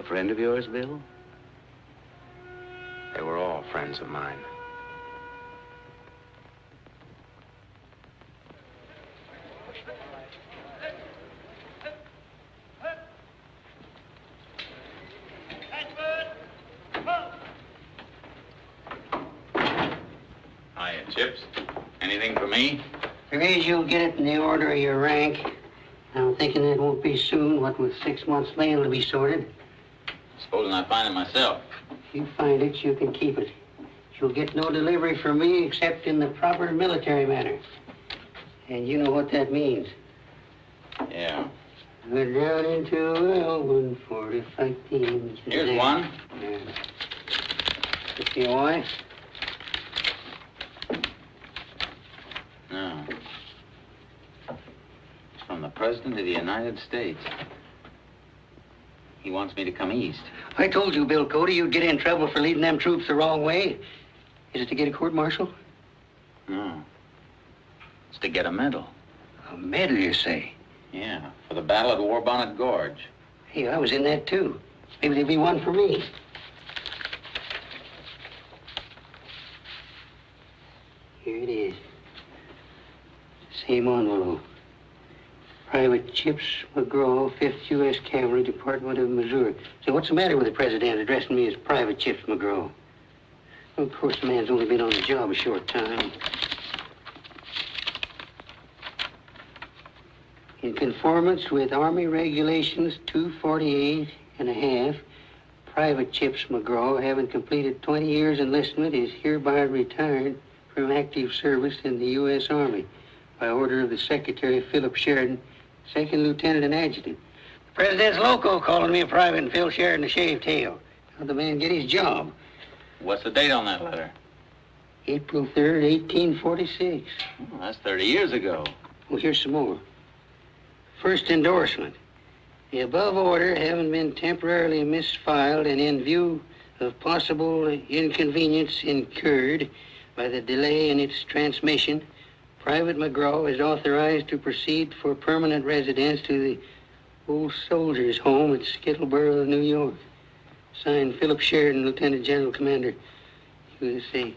friend of yours, Bill? They were all friends of mine. Hiya, Chips. Anything for me? There is, you'll get it in the order of your rank. I'm thinking it won't be soon. What with 6 months mail to be sorted. Supposing I find it myself. If you find it, you can keep it. You'll get no delivery from me except in the proper military manner. And you know what that means. Yeah. Go down into L1 45. Here's one. Yeah. Is your wife? No. It's from the President of the United States. He wants me to come east. I told you, Bill Cody, you'd get in trouble for leading them troops the wrong way. Is it to get a court-martial? No. It's to get a medal. A medal, you say? Yeah, for the battle at Warbonnet Gorge. Hey, I was in that, too. Maybe there'll be one for me. Here it is. Same envelope. Private Chips McGraw, 5th U.S. Cavalry, Department of Missouri. Say, what's the matter with the president addressing me as Private Chips McGraw? Well, of course, the man's only been on the job a short time. In conformance with Army Regulations 248 and a half, Private Chips McGraw, having completed 20 years enlistment, is hereby retired from active service in the U.S. Army by order of the Secretary Philip Sheridan, 2nd Lieutenant and Adjutant. The President's loco calling me a private and Phil Sheridan a shaved tail. How'd the man get his job? What's the date on that letter? April 3rd, 1846. Oh, that's 30 years ago. Well, here's some more. First endorsement. The above order having been temporarily misfiled and in view of possible inconvenience incurred by the delay in its transmission, Private McGraw is authorized to proceed for permanent residence to the Old Soldiers' Home at Skittleboro, New York. Signed, Philip Sheridan, Lieutenant General Commander, USA.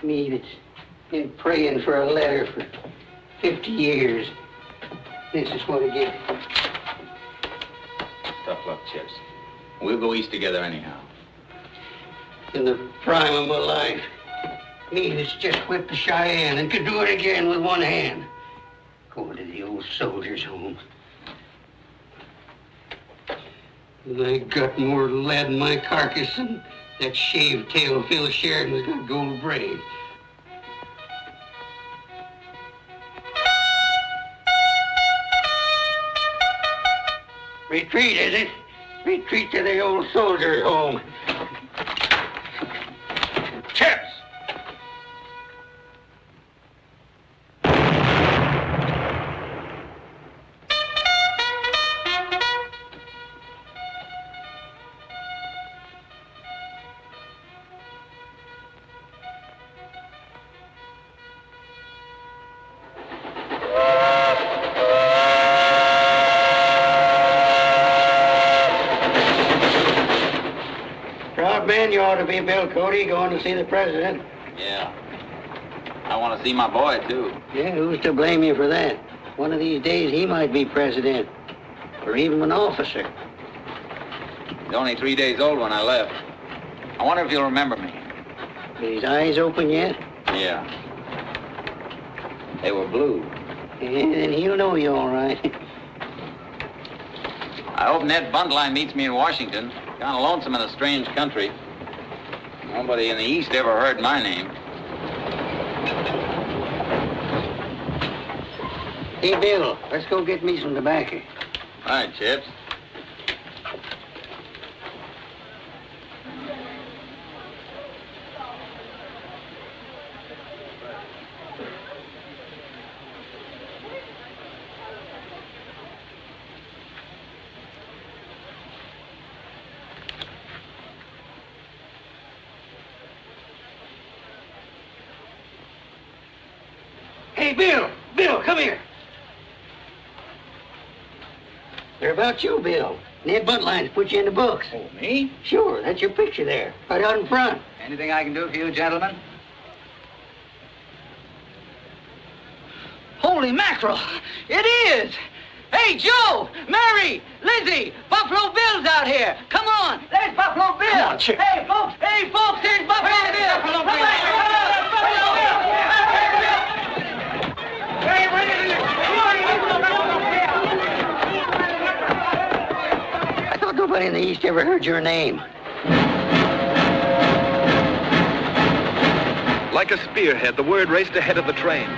Me that's been praying for a letter for 50 years. This is what I get. Tough luck, Chips. We'll go east together anyhow. In the prime of my life. Me that's just whipped the Cheyenne and could do it again with one hand. Going to the Old Soldiers' Home. I got more lead in my carcass than that shaved tail Phil Sheridan's got gold braid. Retreat, is it? Retreat to the Old Soldiers' Home. Chips! Man, you ought to be Bill Cody going to see the president. Yeah. I want to see my boy, too. Yeah, who's to blame you for that? One of these days, he might be president. Or even an officer. He's only 3 days old when I left. I wonder if he'll remember me. Are his eyes open yet? Yeah. They were blue. Yeah, then he'll know you all right. I hope Ned Buntline meets me in Washington. Kind of lonesome in a strange country. Nobody in the East ever heard my name. Hey, Bill, let's go get me some tobacco. All right, Chips. Hey, Bill! Bill, come here. They're about you, Bill. Ned Buntline's put you in the books. Oh, me? Sure, that's your picture there, right out in front. Anything I can do for you, gentlemen? Holy mackerel! It is! Hey, Joe! Mary! Lizzie! Buffalo Bill's out here! Come on! There's Buffalo Bill! Come on, Chick. Hey, folks! Hey, folks! There's Buffalo Bill! Buffalo Bill. Come on, Buffalo Bill! I thought nobody in the East ever heard your name. Like a spearhead, the word raced ahead of the train.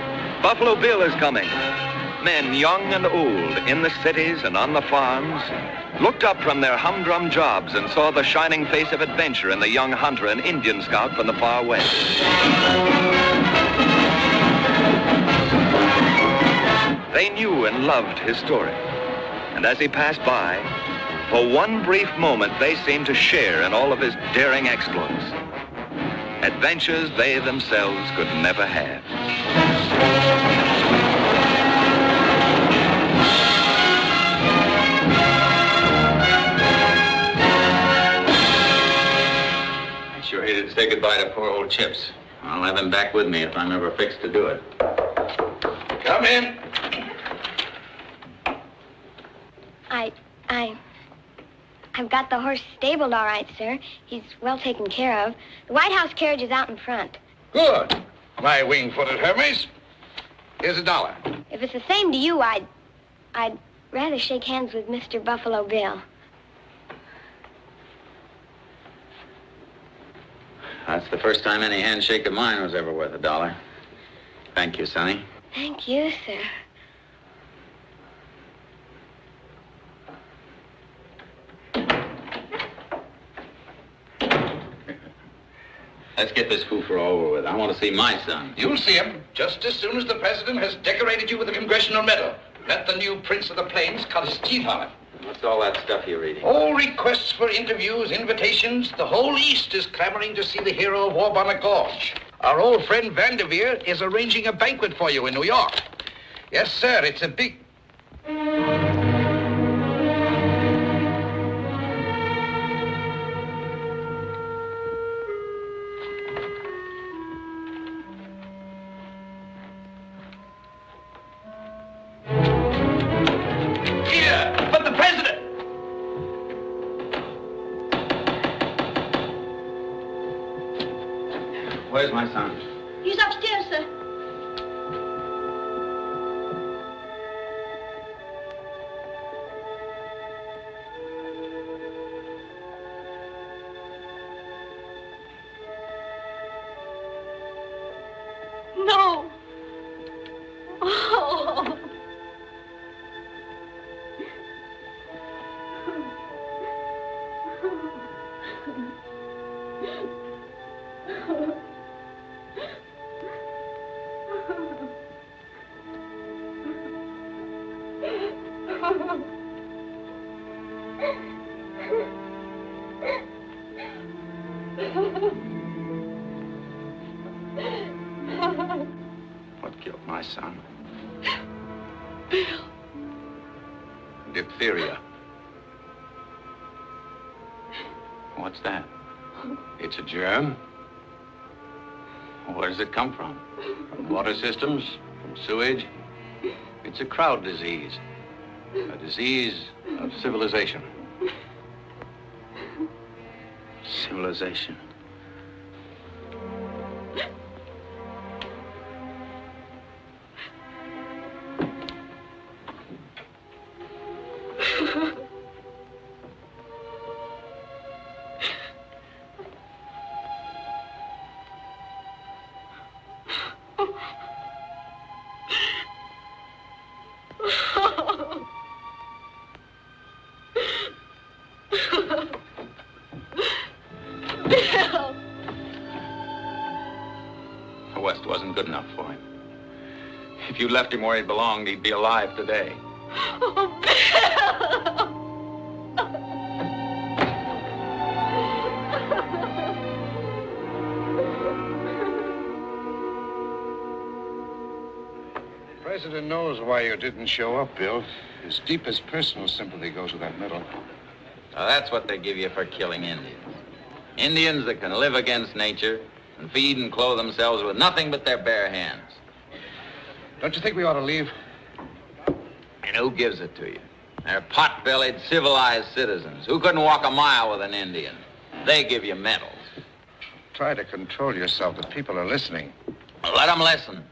Buffalo Bill is coming. Men, young and old, in the cities and on the farms, looked up from their humdrum jobs and saw the shining face of adventure in the young hunter and Indian scout from the far west. They knew and loved his story. And as he passed by, for one brief moment, they seemed to share in all of his daring exploits. Adventures they themselves could never have. I sure hated to say goodbye to poor old Chips. I'll have him back with me if I'm ever fixed to do it. Come in. I've got the horse stabled all right, sir. He's well taken care of. The White House carriage is out in front. Good. My wing-footed Hermes. Here's $1. If it's the same to you, I'd rather shake hands with Mr. Buffalo Bill. That's the first time any handshake of mine was ever worth $1. Thank you, Sonny. Thank you, sir. Let's get this foofer over with. I want to see my son. You'll see him just as soon as the president has decorated you with a congressional medal. Let the new prince of the plains cut his teeth on it. What's all that stuff you're reading? All requests for interviews, invitations. The whole East is clamoring to see the hero of War Bonnet Gorge. Our old friend Vanderveer is arranging a banquet for you in New York. Yes, sir, it's a big... Where's my son? He's upstairs, sir. No. Oh. What killed my son? Bill. Diphtheria. What's that? It's a germ. Where does it come from? From water systems? From sewage? It's a crowd disease. A disease of civilization. Civilization. Bill. The West wasn't good enough for him. If you left him where he belonged, he'd be alive today. Oh, Bill. president knows why you didn't show up, Bill. His deepest personal sympathy goes with that medal. Now, that's what they give you for killing Indians. Indians that can live against nature and feed and clothe themselves with nothing but their bare hands. Don't you think we ought to leave? And who gives it to you? They're pot-bellied, civilized citizens who couldn't walk a mile with an Indian. They give you medals. Try to control yourself. The people are listening. Let them listen.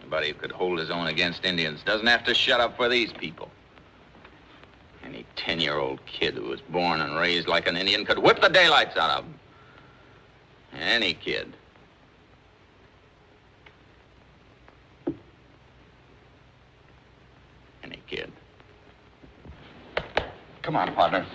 Anybody who could hold his own against Indians doesn't have to shut up for these people. Any 10-year-old kid who was born and raised like an Indian could whip the daylights out of him. Any kid. Any kid. Come on, partner.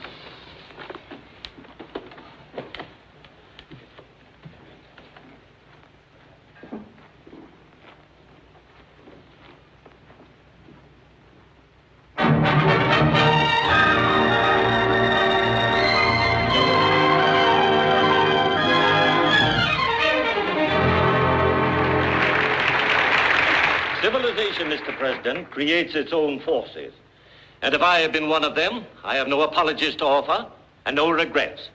Civilization, Mr. President, creates its own forces. And if I have been one of them, I have no apologies to offer and no regrets.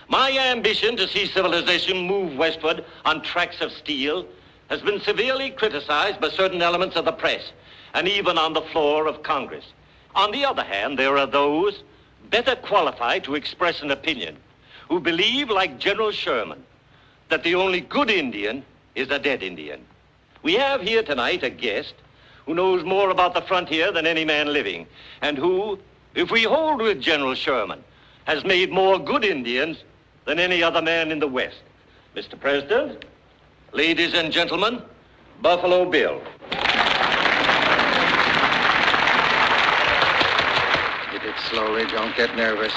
My ambition to see civilization move westward on tracks of steel has been severely criticized by certain elements of the press and even on the floor of Congress. On the other hand, there are those better qualified to express an opinion who believe, like General Sherman, that the only good Indian is a dead Indian. We have here tonight a guest who knows more about the frontier than any man living, and who, if we hold with General Sherman, has made more good Indians than any other man in the West. Mr. President, ladies and gentlemen, Buffalo Bill. Hit it slowly, don't get nervous.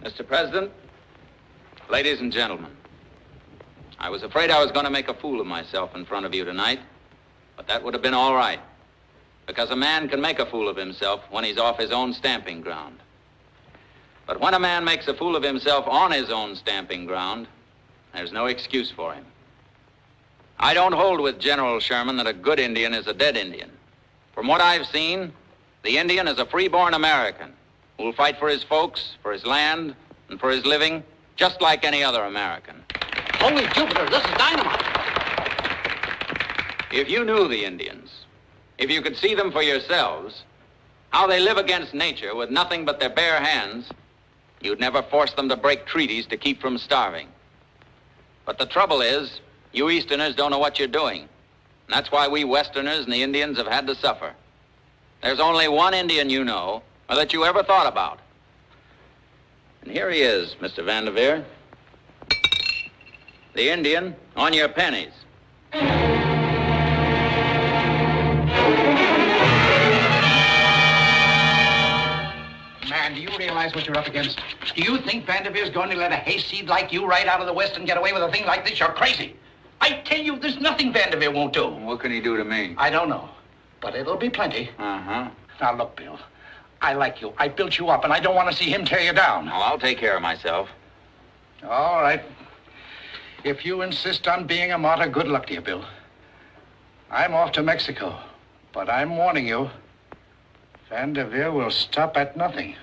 Mr. President, ladies and gentlemen, I was afraid I was going to make a fool of myself in front of you tonight, but that would have been all right, because a man can make a fool of himself when he's off his own stamping ground. But when a man makes a fool of himself on his own stamping ground, there's no excuse for him. I don't hold with General Sherman that a good Indian is a dead Indian. From what I've seen, the Indian is a free-born American who will fight for his folks, for his land, and for his living, just like any other American. Holy Jupiter, this is dynamite. If you knew the Indians, if you could see them for yourselves, how they live against nature with nothing but their bare hands, you'd never force them to break treaties to keep from starving. But the trouble is, you Easterners don't know what you're doing. And that's why we Westerners and the Indians have had to suffer. There's only one Indian you know, or that you ever thought about. And here he is, Mr. Vanderveer. The Indian on your pennies. Man, do you realize what you're up against? Do you think Vanderveer's going to let a hayseed like you ride out of the West and get away with a thing like this? You're crazy. I tell you, there's nothing Vanderveer won't do. What can he do to me? I don't know, but it'll be plenty. Uh-huh. Now, look, Bill, I like you. I built you up, and I don't want to see him tear you down. Well, I'll take care of myself. All right. If you insist on being a martyr, good luck to you, Bill. I'm off to Mexico, but I'm warning you, Vanderveer will stop at nothing.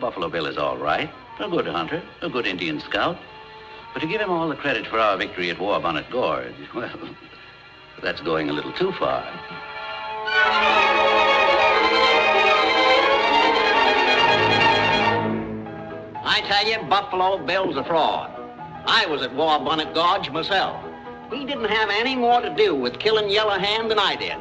Buffalo Bill is all right. A good hunter, a good Indian scout. But to give him all the credit for our victory at War Bonnet Gorge, well, that's going a little too far. I tell you, Buffalo Bill's a fraud. I was at War Bonnet Gorge myself. He didn't have any more to do with killing Yellow Hand than I did.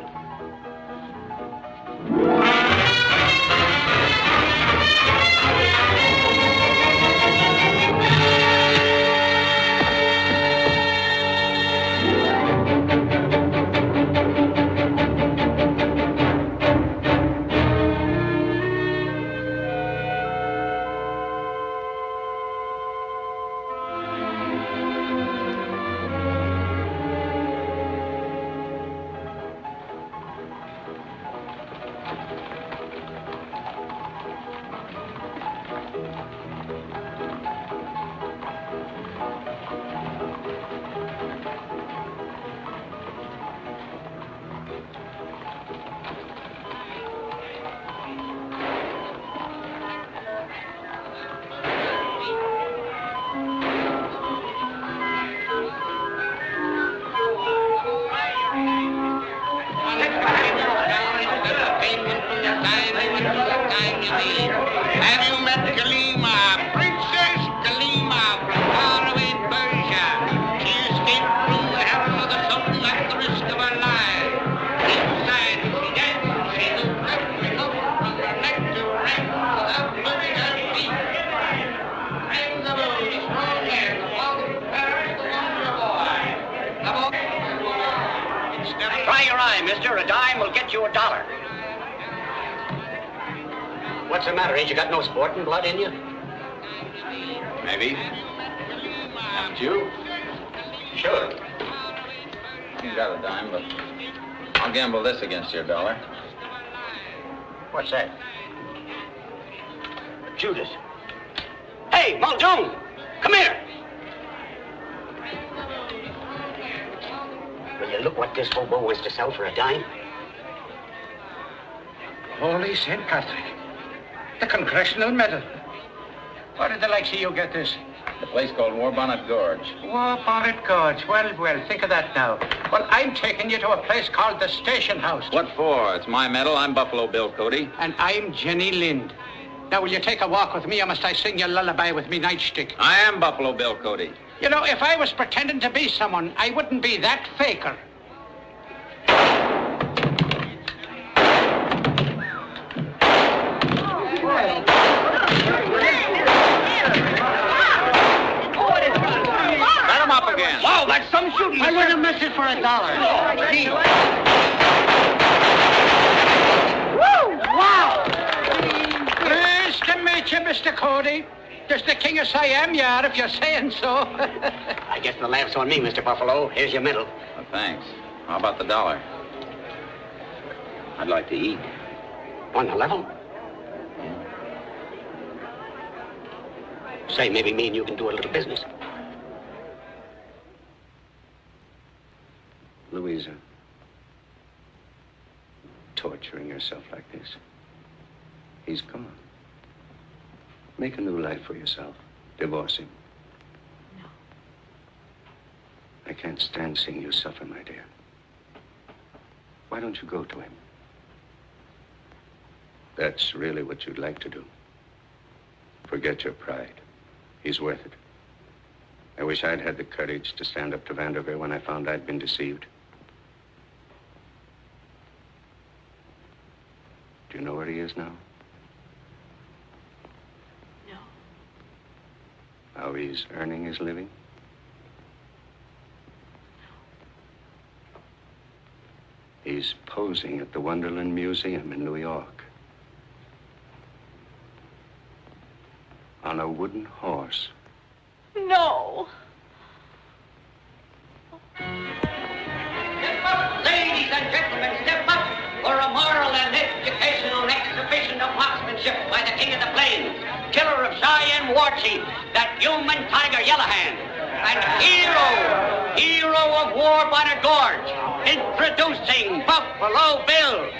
Try your eye, mister. A dime will get you $1. What's the matter? Ain't you got no sporting blood in you? Maybe. Haven't you? Sure. You got a dime, but I'll gamble this against your $1. What's that? Judas. Hey, Muldoon! Come here! Will you look what this hobo wants to sell for a dime? Holy St. Patrick. The Congressional Medal. Where did the likes of you get this? The place called Warbonnet Gorge. Warbonnet Gorge. Well, think of that now. Well, I'm taking you to a place called the Station House. What for? It's my medal. I'm Buffalo Bill Cody. And I'm Jenny Lind. Now, will you take a walk with me, or must I sing you a lullaby with me nightstick? I am Buffalo Bill Cody. You know, if I was pretending to be someone, I wouldn't be that faker. Let him up again. Wow, that's some shooting. I wouldn't miss it for $1. Woo! Wow! Nice to meet you, Mr. Cody. Just the king of Siam you are, if you're saying so. I guess the laugh's on me, Mr. Buffalo. Here's your medal. Well, thanks. How about the $1? I'd like to eat. On the level? Say, maybe me and you can do a little business. Louisa, torturing yourself like this. He's gone. Make a new life for yourself. Divorce him. No. I can't stand seeing you suffer, my dear. Why don't you go to him? That's really what you'd like to do. Forget your pride. He's worth it. I wish I'd had the courage to stand up to Vanderveer when I found I'd been deceived. Do you know where he is now? No. How he's earning his living? He's posing at the Wonderland Museum in New York. On a wooden horse. No. Step up, ladies and gentlemen, step up for a moral and educational exhibition of marksmanship by the king of the plains, killer of Cheyenne war chief, that human tiger Yellowhand, and hero of Warbonnet Gorge, introducing Buffalo Bill.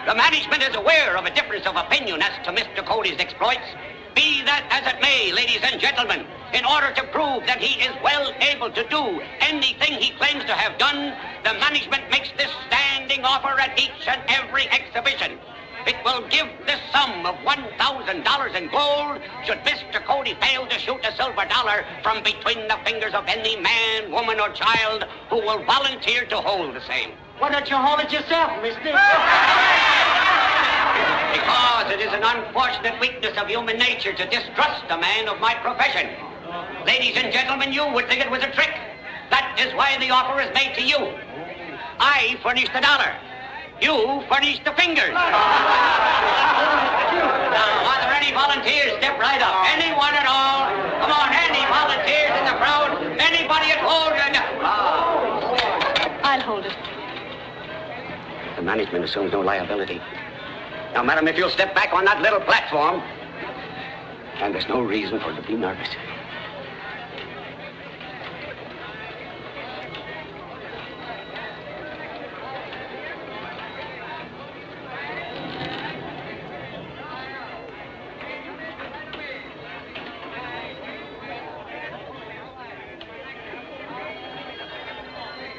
The management is aware of a difference of opinion as to Mr. Cody's exploits. Be that as it may, ladies and gentlemen, in order to prove that he is well able to do anything he claims to have done, the management makes this standing offer at each and every exhibition. It will give this sum of $1,000 in gold should Mr. Cody fail to shoot a silver dollar from between the fingers of any man, woman, or child who will volunteer to hold the same. Why don't you hold it yourself, mister? Because it is an unfortunate weakness of human nature to distrust a man of my profession. Ladies and gentlemen, you would think it was a trick. That is why the offer is made to you. I furnish the dollar. You furnish the fingers. Now, are there any volunteers? Step right up. Anyone at all? Come on, any volunteers in the crowd? Anybody at home? I'll hold it. The management assumes no liability. Now, madam, if you'll step back on that little platform, and there's no reason for you to be nervous.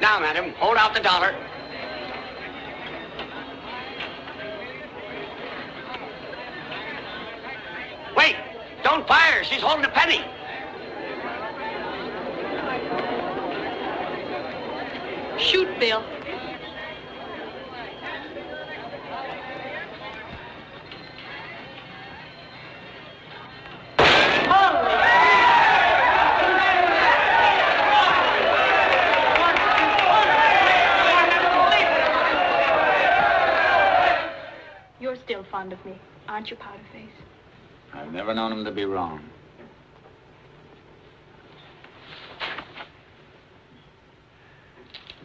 Now, madam, hold out the dollar. Wait! Don't Don't fire. She's holding a penny. Shoot, Bill. You're still fond of me, aren't you, Powderface? I've never known him to be wrong.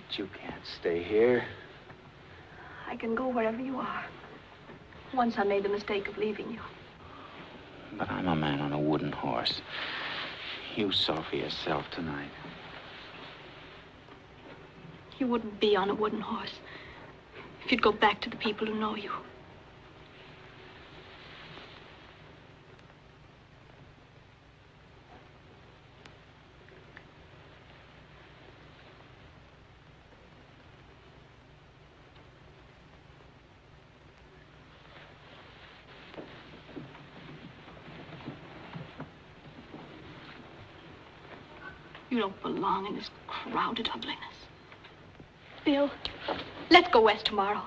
But you can't stay here. I can go wherever you are. Once I made the mistake of leaving you. But I'm a man on a wooden horse. You saw for yourself tonight. You wouldn't be on a wooden horse if you'd go back to the people who know you. You don't belong in this crowded ugliness. Bill, let's go west tomorrow.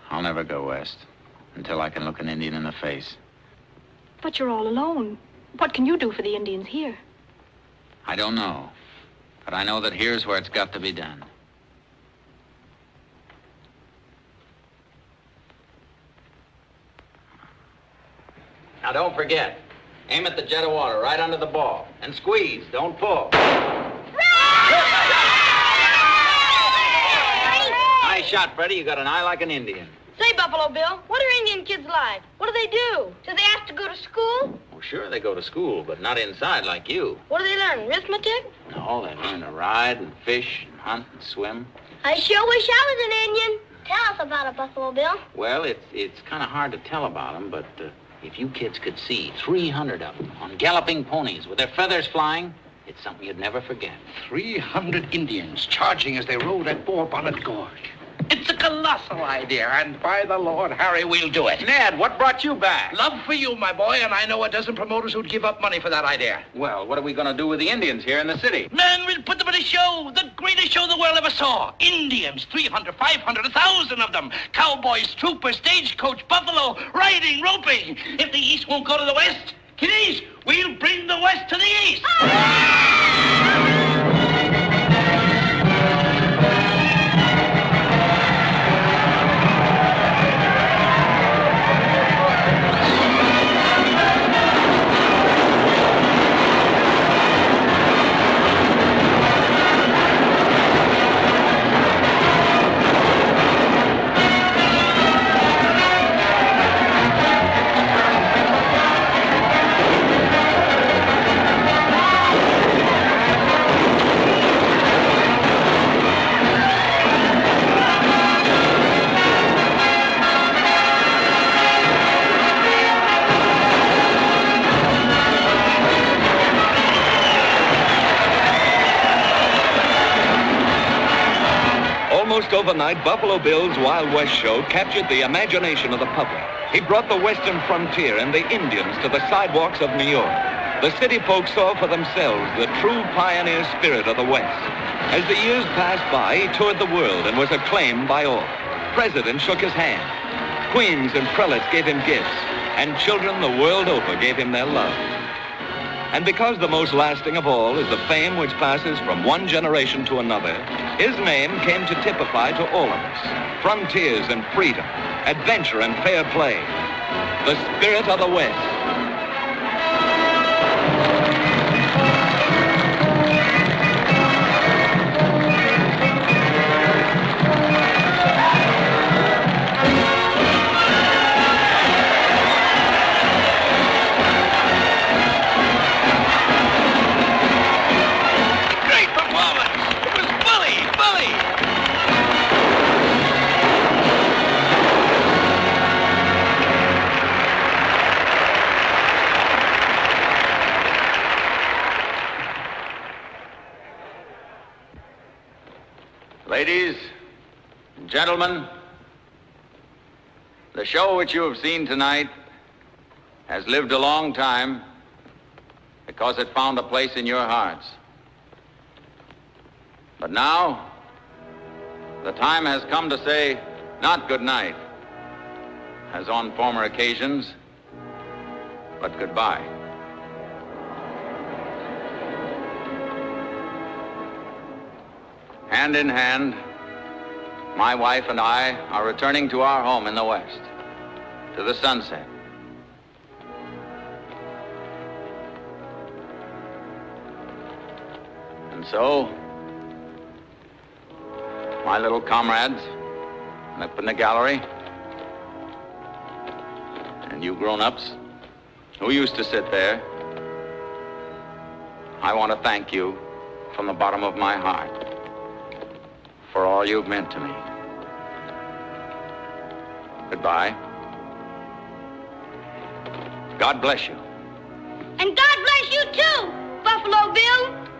I'll never go west until I can look an Indian in the face. But you're all alone. What can you do for the Indians here? I don't know, but I know that here's where it's got to be done. Now, don't forget. Aim at the jet of water right under the ball. And squeeze, don't pull. Nice shot, Freddie. You got an eye like an Indian. Say, Buffalo Bill, what are Indian kids like? What do they do? Do they have to go to school? Well, sure, they go to school, but not inside like you. What do they learn, arithmetic? No, they learn to ride and fish and hunt and swim. I sure wish I was an Indian. Tell us about it, Buffalo Bill. Well, it's kind of hard to tell about them, but if you kids could see 300 of them on galloping ponies with their feathers flying, it's something you'd never forget. 300 Indians charging as they rode at Four Bonnet Gorge. It's a colossal idea, and by the Lord, Harry, we'll do it. Ned, what brought you back? Love for you, my boy, and I know a dozen promoters who'd give up money for that idea. Well, what are we going to do with the Indians here in the city? Man, we'll put them in a show, the greatest show the world ever saw. Indians, 300, 500, 1,000 of them. Cowboys, troopers, stagecoach, buffalo, riding, roping. If the East won't go to the West, kiddies, we'll bring the West to the East. Almost overnight, Buffalo Bill's Wild West show captured the imagination of the public. He brought the western frontier and the Indians to the sidewalks of New York. The city folk saw for themselves the true pioneer spirit of the West. As the years passed by, he toured the world and was acclaimed by all. Presidents shook his hand. Queens and prelates gave him gifts, and children the world over gave him their love. And because the most lasting of all is the fame which passes from one generation to another, his name came to typify to all of us frontiers and freedom, adventure and fair play, the spirit of the West. Ladies and gentlemen, the show which you have seen tonight has lived a long time because it found a place in your hearts. But now, the time has come to say not good night, as on former occasions, but goodbye. Hand in hand, my wife and I are returning to our home in the West, to the sunset. And so, my little comrades up in the gallery, and you grown-ups who used to sit there, I want to thank you from the bottom of my heart for all you've meant to me. Goodbye. God bless you. And God bless you too, Buffalo Bill.